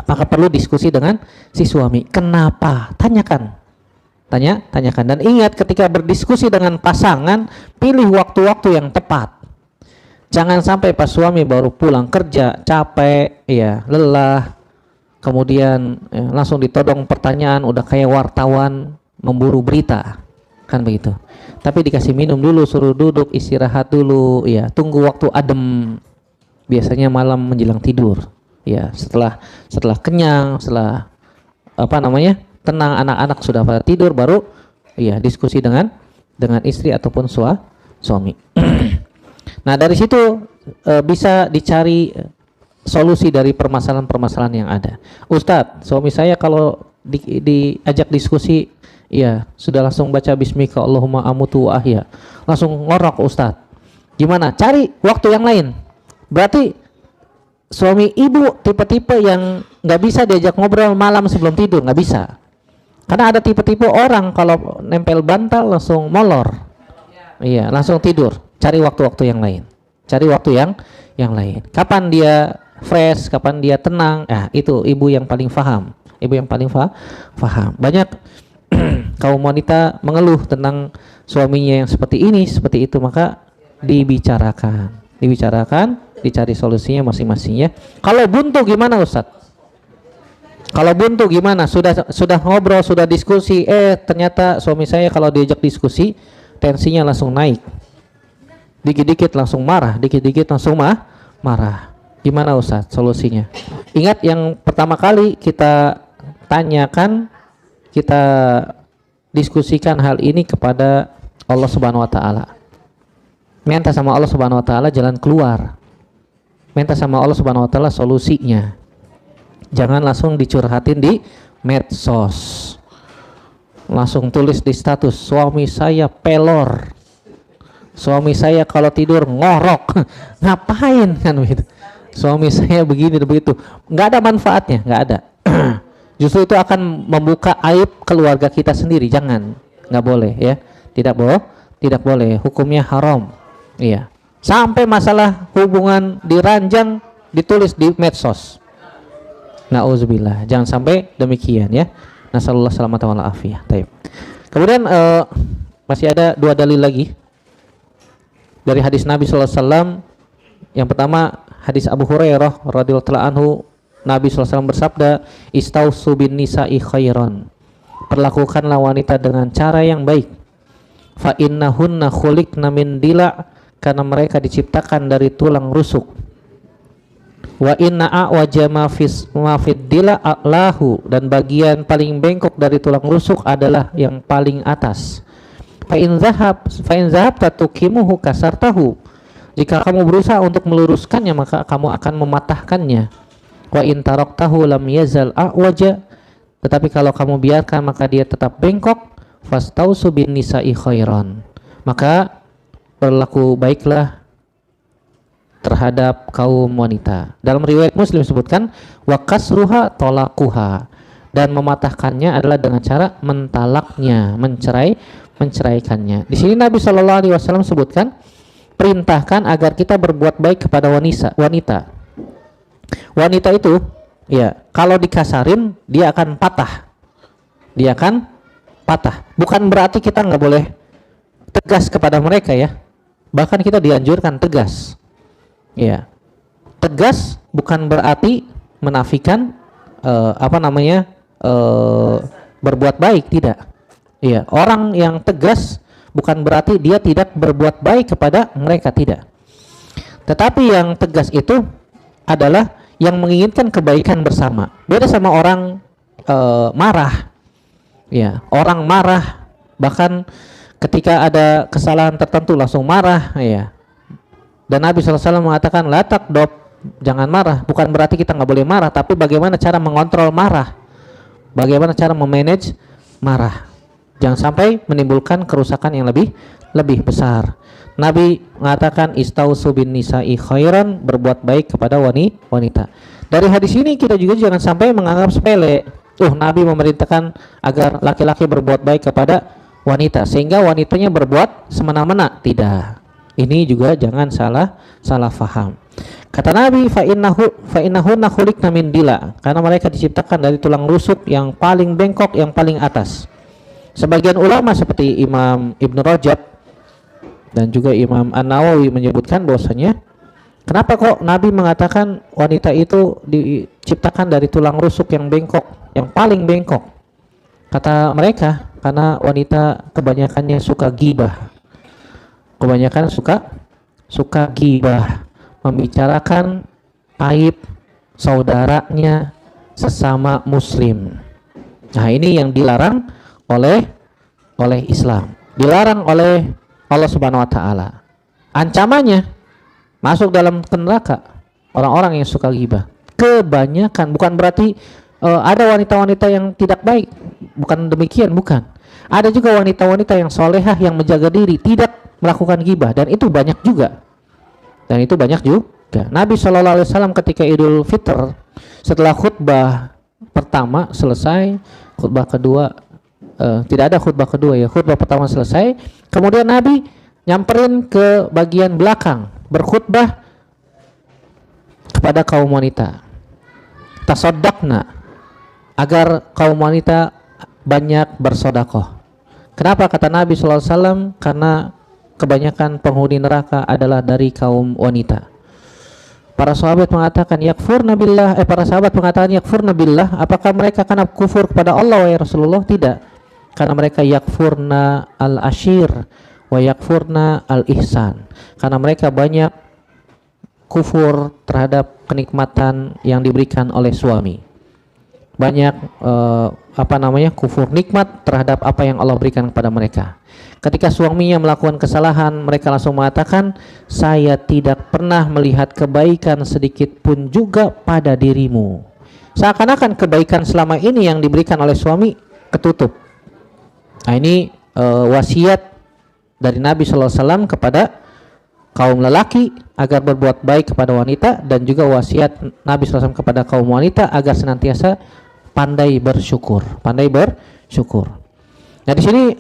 Maka perlu diskusi dengan si suami. Kenapa? Tanyakan. Tanyakan. Dan ingat, ketika berdiskusi dengan pasangan, pilih waktu-waktu yang tepat. Jangan sampai pas suami baru pulang kerja, capek, ya, lelah, kemudian langsung ditodong pertanyaan, udah kayak wartawan memburu berita, kan begitu. Tapi dikasih minum dulu, suruh duduk, istirahat dulu, ya, tunggu waktu adem. Biasanya malam menjelang tidur, ya, setelah kenyang, setelah tenang, anak-anak sudah pada tidur, baru ya diskusi dengan istri ataupun suami. Nah, dari situ bisa dicari solusi dari permasalahan-permasalahan yang ada. Ustadz, suami saya kalau diajak diskusi, ya sudah langsung baca bismika Allahumma amutu wa ahya, langsung ngorok Ustadz. Gimana? Cari waktu yang lain. Berarti suami ibu tipe-tipe yang nggak bisa diajak ngobrol malam sebelum tidur, nggak bisa. Karena ada tipe-tipe orang kalau nempel bantal langsung molor. Iya, langsung tidur. Cari waktu-waktu yang lain. Cari waktu yang lain. Kapan dia fresh, kapan dia tenang. Nah, itu ibu yang paling paham. Ibu yang paling paham. Banyak kaum wanita mengeluh tentang suaminya yang seperti ini, seperti itu, maka dibicarakan, dicari solusinya masing-masing ya. Kalau buntu gimana Ustadz? Kalau buntu gimana? Sudah ngobrol, sudah diskusi, ternyata suami saya kalau diajak diskusi tensinya langsung naik. Dikit-dikit langsung marah, dikit-dikit langsung marah. Gimana Ustadz solusinya? Ingat, yang pertama kali kita tanyakan, kita diskusikan hal ini kepada Allah Subhanahu wa taala. Minta sama Allah Subhanahu wa taala jalan keluar. Minta sama Allah Subhanahu wa taala solusinya. Jangan langsung dicurhatin di medsos. Langsung tulis di status, suami saya pelor. Suami saya kalau tidur ngorok. Ngapain kan begitu? Suami saya begini begitu. Nggak ada manfaatnya, nggak ada. Justru itu akan membuka aib keluarga kita sendiri. Jangan, nggak boleh ya. Tidak boleh. Hukumnya haram. Iya. Sampai masalah hubungan diranjang ditulis di medsos. Nauzubillah. Jangan sampai demikian ya. Nasallallahu salamata wal afiyah. Baik. Kemudian masih ada 2 dalil lagi dari hadis Nabi sallallahu alaihi wasallam. Yang pertama, hadis Abu Hurairah radhiyallahu anhu, Nabi sallallahu alaihi wasallam bersabda, "Istausu bin nisa'i khairan." Perlakukanlah wanita dengan cara yang baik. Fa innahunna khuliqna min dila', karena mereka diciptakan dari tulang rusuk. Wa inna a'waja ma fid dila' a'lahu, dan bagian paling bengkok dari tulang rusuk adalah yang paling atas. Fa in zahab tatukimuhu kasartahu. Jika kamu berusaha untuk meluruskannya, maka kamu akan mematahkannya. Wa in taraktahu lam yazal a'waja. Tetapi kalau kamu biarkan, maka dia tetap bengkok. Fastausu bin nisa'i khairan. Maka berlaku baiklah terhadap kaum wanita. Dalam riwayat Muslim disebutkan wa kasruha tolakuha, dan mematahkannya adalah dengan cara mentalaknya, menceraikannya. Di sini Nabi Shallallahu Alaihi Wasallam sebutkan perintahkan agar kita berbuat baik kepada wanita. Wanita itu ya kalau dikasarin dia akan patah. Dia akan patah. Bukan berarti kita nggak boleh tegas kepada mereka ya. Bahkan kita dianjurkan tegas. Ya. Tegas bukan berarti menafikan berbuat baik, tidak. Iya, orang yang tegas bukan berarti dia tidak berbuat baik kepada mereka, tidak. Tetapi yang tegas itu adalah yang menginginkan kebaikan bersama. Beda sama orang marah. Ya, orang marah bahkan ketika ada kesalahan tertentu langsung marah, ya. Dan Nabi SAW mengatakan la taqdob, jangan marah. Bukan berarti kita nggak boleh marah, tapi bagaimana cara mengontrol marah, bagaimana cara memanage marah, jangan sampai menimbulkan kerusakan yang lebih besar. Nabi mengatakan istausu bin nisa'i khairan, berbuat baik kepada wanita. Dari hadis ini kita juga jangan sampai menganggap sepele. Nabi memerintahkan agar laki-laki berbuat baik kepada wanita sehingga wanitanya berbuat semena-mena. Tidak. Ini juga jangan salah faham. Kata Nabi fa innahunna khuliqna min dila, karena mereka diciptakan dari tulang rusuk yang paling bengkok, yang paling atas. Sebagian ulama seperti Imam Ibn Rajab dan juga Imam An-Nawawi menyebutkan bahwasanya kenapa kok Nabi mengatakan wanita itu diciptakan dari tulang rusuk yang bengkok, yang paling bengkok? Kata mereka karena wanita kebanyakannya suka gibah. Kebanyakan suka gibah, membicarakan aib saudaranya sesama muslim. Nah, ini yang dilarang oleh Islam, dilarang oleh Allah Subhanahu wa taala. Ancamannya masuk dalam neraka orang-orang yang suka gibah. Kebanyakan, bukan berarti ada wanita-wanita yang tidak baik, bukan demikian, bukan. Ada juga wanita-wanita yang solehah yang menjaga diri, tidak melakukan gibah, dan itu banyak juga. Nabi SAW ketika Idul Fitr, setelah khutbah pertama selesai, khutbah kedua tidak ada khutbah kedua ya, khutbah pertama selesai, kemudian Nabi nyamperin ke bagian belakang berkhutbah kepada kaum wanita. Tasaddaqna, agar kaum wanita banyak bersodakoh. Kenapa kata Nabi SAW? Karena kebanyakan penghuni neraka adalah dari kaum wanita. Para sahabat mengatakan yakfurna billah, para sahabat mengatakan yakfurna billah, apakah mereka karena kufur kepada Allah ya Rasulullah? Tidak, karena mereka yakfurna al-ashir wa yakfurna al-ihsan, karena mereka banyak kufur terhadap kenikmatan yang diberikan oleh suami, banyak kufur nikmat terhadap apa yang Allah berikan kepada mereka. Ketika suaminya melakukan kesalahan, mereka langsung mengatakan, saya tidak pernah melihat kebaikan sedikit pun juga pada dirimu. Seakan-akan kebaikan selama ini yang diberikan oleh suami ketutup. Nah, ini wasiat dari Nabi SAW kepada kaum lelaki agar berbuat baik kepada wanita, dan juga wasiat Nabi SAW kepada kaum wanita agar senantiasa pandai bersyukur. Nah, di sini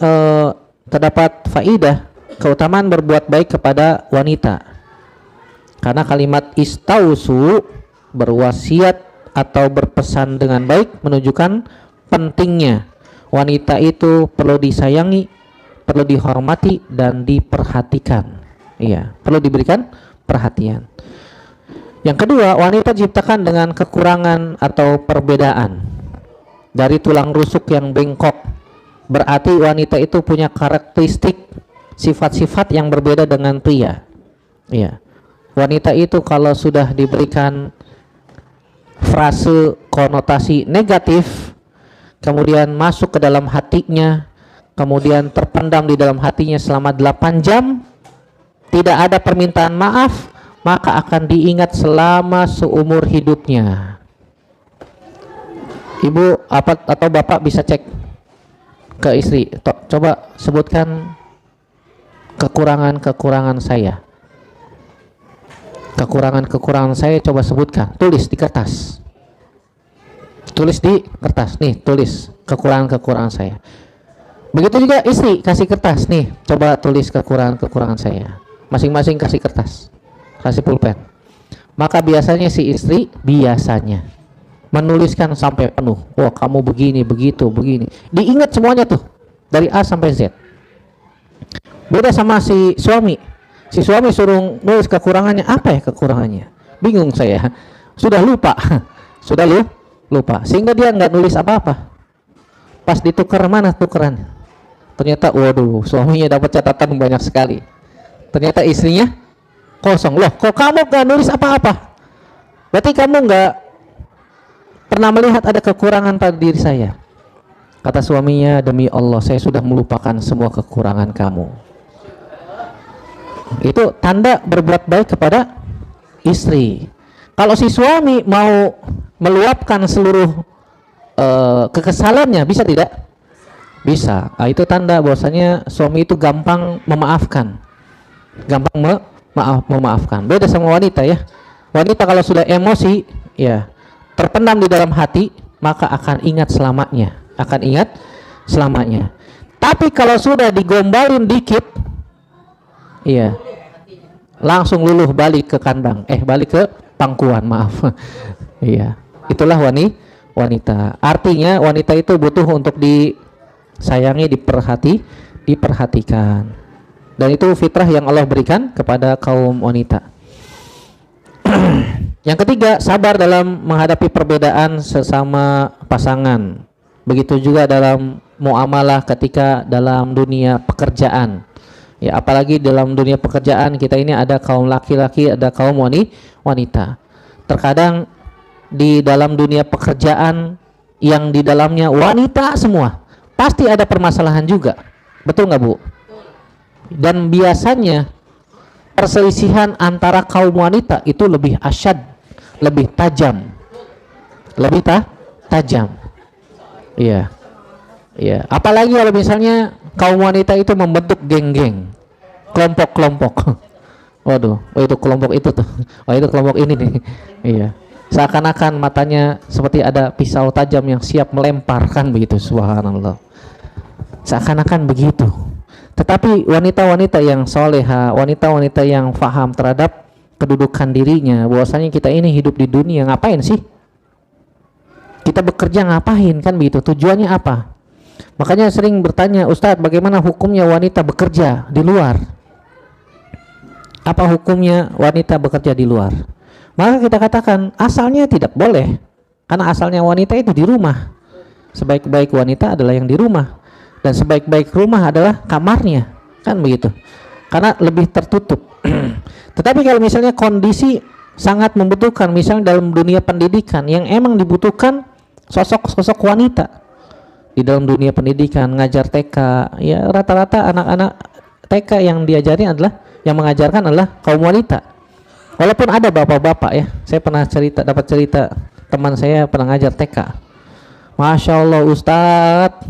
terdapat faidah keutamaan berbuat baik kepada wanita, karena kalimat istausu, berwasiat atau berpesan dengan baik, menunjukkan pentingnya wanita itu perlu disayangi, perlu dihormati dan diperhatikan. Iya, perlu diberikan perhatian. Yang kedua, wanita diciptakan dengan kekurangan atau perbedaan dari tulang rusuk yang bengkok. Berarti wanita itu punya karakteristik sifat-sifat yang berbeda dengan pria. Iya. Wanita itu kalau sudah diberikan frase konotasi negatif, kemudian masuk ke dalam hatinya, kemudian terpendam di dalam hatinya selama 8 jam, tidak ada permintaan maaf, maka akan diingat selama seumur hidupnya. Ibu atau bapak bisa cek ke istri, coba sebutkan kekurangan saya. Kekurangan saya coba sebutkan, tulis di kertas. Nih, tulis kekurangan saya. Begitu juga istri, kasih kertas nih, coba tulis kekurangan saya. masing-masing kasih kertas, kasih pulpen. Maka biasanya si istri biasanya menuliskan sampai penuh. Wah, kamu begini, begitu, begini. Diingat semuanya tuh dari A sampai Z. Beda sama si suami. Si suami suruh nulis kekurangannya. Apa ya kekurangannya? Bingung saya. Sudah lupa. Sudah lupa. Sehingga dia nggak nulis apa-apa. Pas ditukar, mana tukerannya? Ternyata waduh, suaminya dapat catatan banyak sekali. Ternyata istrinya kosong. Loh, kok kamu gak nulis apa-apa? Berarti kamu gak pernah melihat ada kekurangan pada diri saya. Kata suaminya, demi Allah saya sudah melupakan semua kekurangan kamu. Itu tanda berbuat baik kepada istri. Kalau si suami mau meluapkan seluruh kekesalannya, bisa tidak? Bisa. Nah, itu tanda bahwasanya suami itu gampang memaafkan, gampang memaafkan. Beda sama wanita ya. Wanita kalau sudah emosi, ya terpendam di dalam hati, maka akan ingat selamanya, Tapi kalau sudah digombalin dikit, iya, langsung luluh balik ke kandang, balik ke pangkuan, maaf. Iya, itulah wanita. Artinya wanita itu butuh untuk disayangi, diperhatikan. Dan itu fitrah yang Allah berikan kepada kaum wanita. Yang ketiga, sabar dalam menghadapi perbedaan sesama pasangan. Begitu juga dalam muamalah ketika dalam dunia pekerjaan. Ya, apalagi dalam dunia pekerjaan kita ini ada kaum laki-laki, ada kaum wanita. Terkadang di dalam dunia pekerjaan yang di dalamnya wanita semua, pasti ada permasalahan juga. Betul nggak, Bu? Dan biasanya perselisihan antara kaum wanita itu lebih asyad, lebih tajam. Iya. Apalagi kalau misalnya kaum wanita itu membentuk geng-geng, kelompok-kelompok. Waduh, itu kelompok itu tuh. Itu kelompok ini nih. Iya. Seakan-akan matanya seperti ada pisau tajam yang siap melemparkan begitu, subhanallah. Seakan-akan begitu. Tetapi wanita-wanita yang soleha, wanita-wanita yang faham terhadap kedudukan dirinya, bahwasanya kita ini hidup di dunia ngapain sih? Kita bekerja ngapain, kan begitu? Tujuannya apa? Makanya sering bertanya, Ustadz, bagaimana hukumnya wanita bekerja di luar? Apa hukumnya wanita bekerja di luar? Maka kita katakan asalnya tidak boleh, karena asalnya wanita itu di rumah. Sebaik-baik wanita adalah yang di rumah, dan sebaik-baik rumah adalah kamarnya, kan begitu, karena lebih tertutup. Tetapi kalau misalnya kondisi sangat membutuhkan, misalnya dalam dunia pendidikan yang emang dibutuhkan sosok-sosok wanita di dalam dunia pendidikan, ngajar TK, ya rata-rata anak-anak TK yang diajari adalah, yang mengajarkan adalah kaum wanita. Walaupun ada bapak-bapak ya, saya pernah dapat cerita teman saya pernah ngajar TK. Masya Allah Ustadz,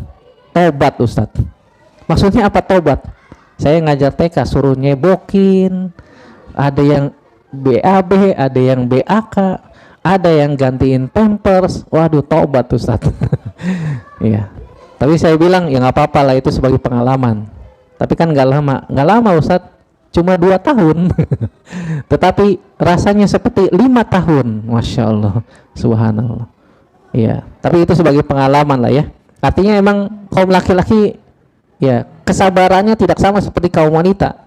tobat Ustadz. Maksudnya apa tobat? Saya ngajar TK suruh nyebokin, ada yang BAB, ada yang BAK, ada yang gantiin pampers. Waduh, tobat Ustadz. Iya. Tapi saya bilang ya nggak apa-apa lah, itu sebagai pengalaman. Tapi kan nggak lama Ustadz, cuma 2 tahun. Tetapi rasanya seperti 5 tahun, masya Allah, subhanallah. Iya. Tapi itu sebagai pengalaman lah ya. Artinya emang kaum laki-laki ya kesabarannya tidak sama seperti kaum wanita.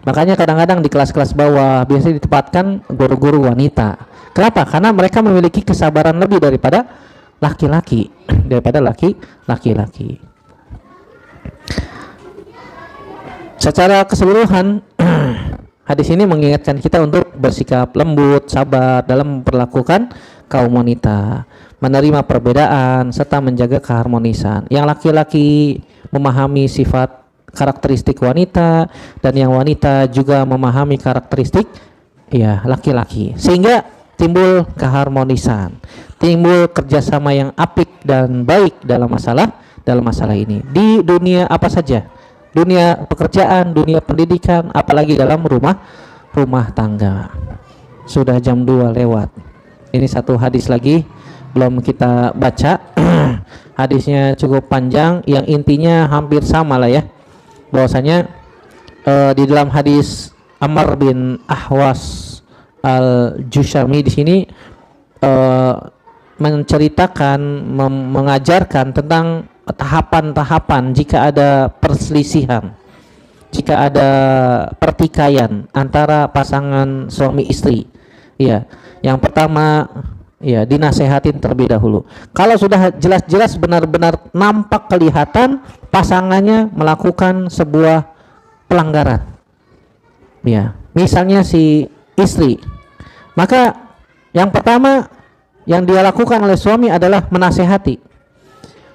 Makanya kadang-kadang di kelas-kelas bawah biasanya ditempatkan guru-guru wanita. Kenapa? Karena mereka memiliki kesabaran lebih daripada laki-laki, laki-laki. Secara keseluruhan hadis ini mengingatkan kita untuk bersikap lembut, sabar dalam memperlakukan kaum wanita, menerima perbedaan serta menjaga keharmonisan. Yang laki-laki memahami sifat karakteristik wanita, dan yang wanita juga memahami karakteristik ya laki-laki, sehingga timbul keharmonisan, timbul kerjasama yang apik dan baik dalam masalah ini di dunia apa saja, dunia pekerjaan, dunia pendidikan, apalagi dalam rumah tangga. Sudah jam 2 lewat. Ini satu hadis lagi belum kita baca. Hadisnya cukup panjang, yang intinya hampir sama lah ya, bahwasanya di dalam hadis Amr bin Ahwas al-Jushami di sini menceritakan, mengajarkan tentang tahapan-tahapan jika ada perselisihan, jika ada pertikaian antara pasangan suami istri. Ya, yang pertama ya dinasehatin terlebih dahulu. Kalau sudah jelas-jelas benar-benar nampak kelihatan pasangannya melakukan sebuah pelanggaran, ya, misalnya si istri, maka yang pertama yang dia lakukan oleh suami adalah menasehati.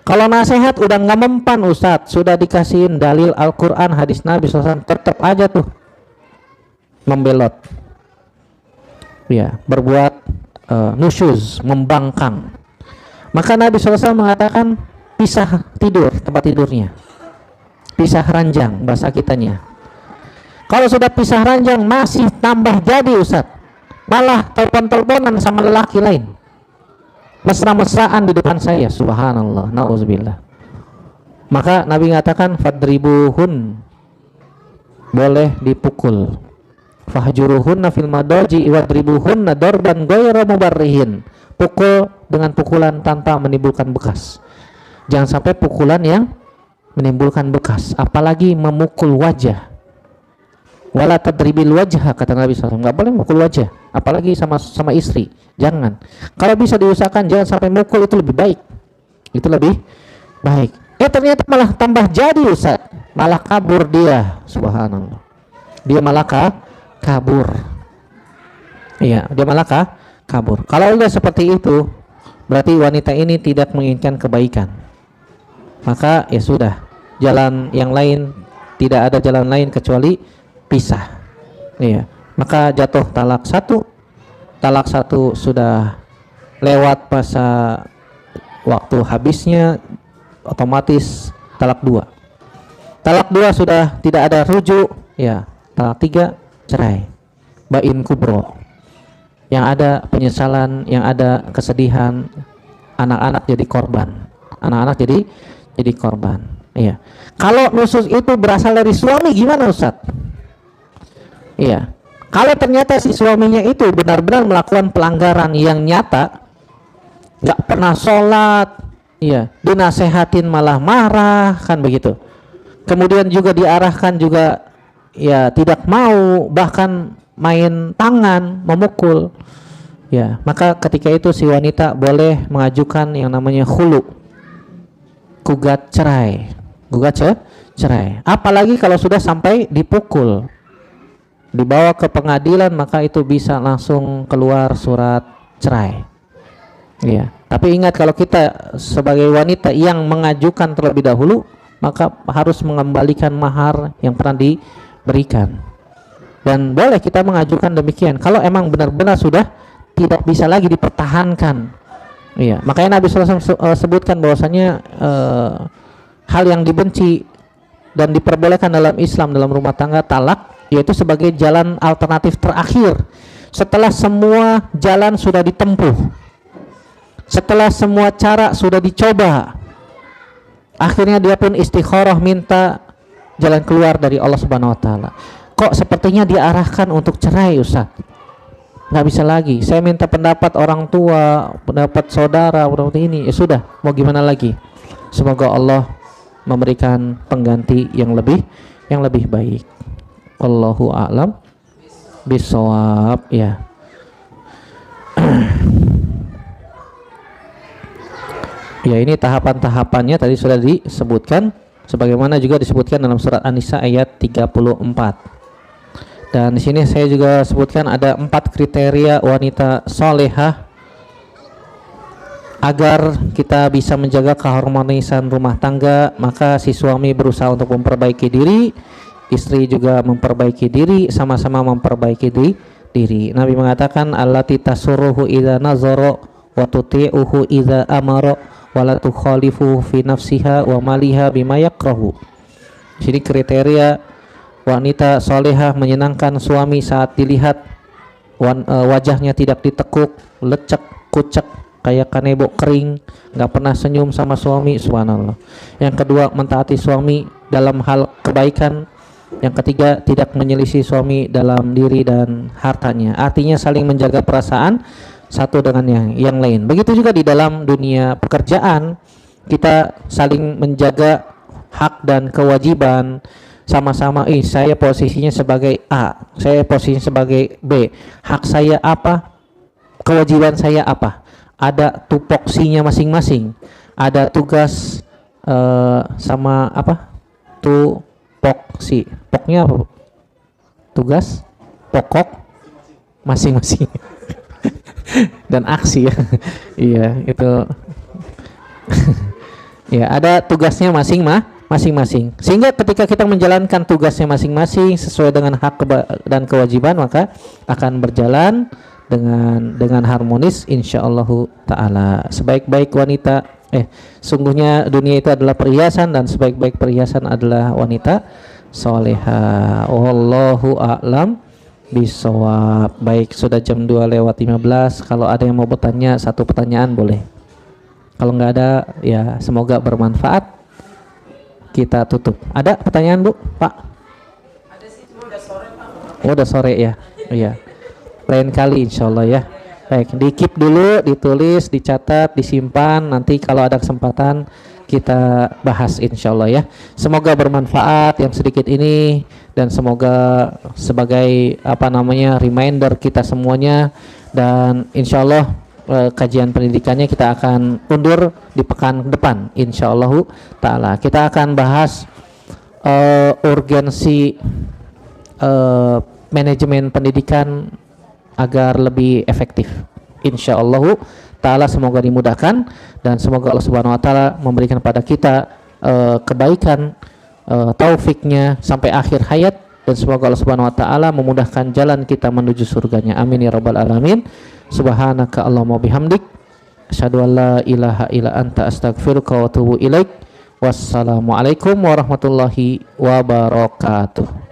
Kalau nasihat udah nggak mempan Ustadz, sudah dikasihin dalil Al-Quran, hadis Nabi SAW, tetap aja tuh membelot, ya, berbuat nusyuz, membangkang, maka Nabi SAW mengatakan pisah tidur, tempat tidurnya, pisah ranjang bahasa kitanya. Kalau sudah pisah ranjang masih tambah jadi Ustadz, malah telepon-teleponan sama lelaki lain, mesra-mesraan di depan saya, subhanallah, na'udzubillah. Maka Nabi mengatakan fadribuhun, boleh dipukul, fahjuruhunna fil madaji wadribuhunna darban ghayra mubarrihin, pukul dengan pukulan tanpa menimbulkan bekas. Jangan sampai pukulan yang menimbulkan bekas, apalagi memukul wajah. Wala tadribil wajha, kata Nabi SAW, nggak boleh mukul wajah, apalagi sama istri, jangan. Kalau bisa diusahakan jangan sampai mukul, itu lebih baik, itu lebih baik. Ternyata malah tambah jadi Ustaz, malah kabur dia, subhanallah, dia malah kabur. Iya, dia malah kabur. Kalau udah seperti itu, berarti wanita ini tidak menginginkan kebaikan. Maka ya sudah, jalan yang lain, tidak ada jalan lain kecuali pisah. Iya, maka jatuh talak satu. Talak satu sudah lewat masa waktu habisnya, otomatis talak dua. Talak dua sudah tidak ada rujuk, ya, talak tiga cerai, bain kubro. Yang ada penyesalan, yang ada kesedihan, anak-anak jadi korban, anak-anak jadi korban. Iya. Kalau nusus itu berasal dari suami, gimana Ustadz? Iya. Kalau ternyata si suaminya itu benar-benar melakukan pelanggaran yang nyata, nggak pernah sholat, iya, dinasehatin malah marah, kan begitu. Kemudian juga diarahkan juga ya tidak mau, bahkan main tangan, memukul, ya, maka ketika itu si wanita boleh mengajukan yang namanya khulu, gugat cerai, cerai. Apalagi kalau sudah sampai dipukul, dibawa ke pengadilan, maka itu bisa langsung keluar surat cerai. Ya, tapi ingat, kalau kita sebagai wanita yang mengajukan terlebih dahulu, maka harus mengembalikan mahar yang pernah diberikan. Dan boleh kita mengajukan demikian kalau emang benar-benar sudah tidak bisa lagi dipertahankan. Iya, makanya Nabi SAW sebutkan bahwasanya hal yang dibenci dan diperbolehkan dalam Islam, dalam rumah tangga, talak, yaitu sebagai jalan alternatif terakhir setelah semua jalan sudah ditempuh, setelah semua cara sudah dicoba, akhirnya dia pun istikharah, minta jalan keluar dari Allah Subhanahu wa taala. Kok sepertinya diarahkan untuk cerai Ustaz, nggak bisa lagi, saya minta pendapat orang tua, pendapat saudara, pendapat ini, ya sudah, mau gimana lagi. Semoga Allah memberikan pengganti yang lebih baik. Allahu a'lam bisawab, ya. Ya, ini tahapan-tahapannya tadi sudah disebutkan, sebagaimana juga disebutkan dalam surat An-Nisa ayat 34. Dan di sini saya juga sebutkan ada 4 kriteria wanita solehah agar kita bisa menjaga keharmonisan rumah tangga. Maka si suami berusaha untuk memperbaiki diri, istri juga memperbaiki diri, sama-sama memperbaiki diri. Nabi mengatakan allati tasurruhu idza nazara wa tuti'uhu idza amara wa la tukhalifu fi nafsiha wa maliha bima yakrahu. Jadi kriteria wanita solehah menyenangkan suami saat dilihat, wajahnya tidak ditekuk, lecek, kucek kayak kanebo kering, nggak pernah senyum sama suami, subhanallah. Yang kedua, mentaati suami dalam hal kebaikan, Yang ketiga, tidak menyelisih suami dalam diri dan hartanya. Artinya saling menjaga perasaan satu dengan yang lain. Begitu juga di dalam dunia pekerjaan, kita saling menjaga hak dan kewajiban sama-sama. Saya posisinya sebagai A, saya posisinya sebagai B. Hak saya apa? Kewajiban saya apa? Ada tupoksinya masing-masing. Ada tugas sama apa? Tupoksi. Poknya apa? Tugas pokok masing-masing. Dan aksi ya. Iya, itu. Ya, ada tugasnya masing-masing. Sehingga ketika kita menjalankan tugasnya masing-masing sesuai dengan hak dan kewajiban, maka akan berjalan dengan harmonis insyaallah taala. Sebaik-baik wanita sungguhnya dunia itu adalah perhiasan, dan sebaik-baik perhiasan adalah wanita soleha. Wallahu a'lam bisawab. Baik, sudah jam 2:15. Kalau ada yang mau bertanya satu pertanyaan boleh. Kalau nggak ada ya semoga bermanfaat. Kita tutup. Ada pertanyaan Bu, Pak? Ada sih, cuma udah sore Pak. Oh, udah sore ya. Iya. Lain kali insyaallah ya. Baik, di keep dulu, ditulis, dicatat, disimpan. Nanti kalau ada kesempatan kita bahas insyaallah ya. Semoga bermanfaat yang sedikit ini, dan semoga sebagai reminder kita semuanya. Dan insyaallah kajian pendidikannya kita akan undur di pekan depan insyaallah taala. Kita akan bahas urgensi manajemen pendidikan agar lebih efektif insyaallah taala. Semoga dimudahkan, dan semoga Allah Subhanahu wa taala memberikan pada kita kebaikan, taufiknya sampai akhir hayat, dan semoga Allah Subhanahu wa taala memudahkan jalan kita menuju surganya. Amin ya rabbal alamin. Subhanaka Allahumma bihamdik, asyhadu an la ilaha illa anta, astaghfiruka wa atubu ilaik. Wassalamualaikum warahmatullahi wabarakatuh.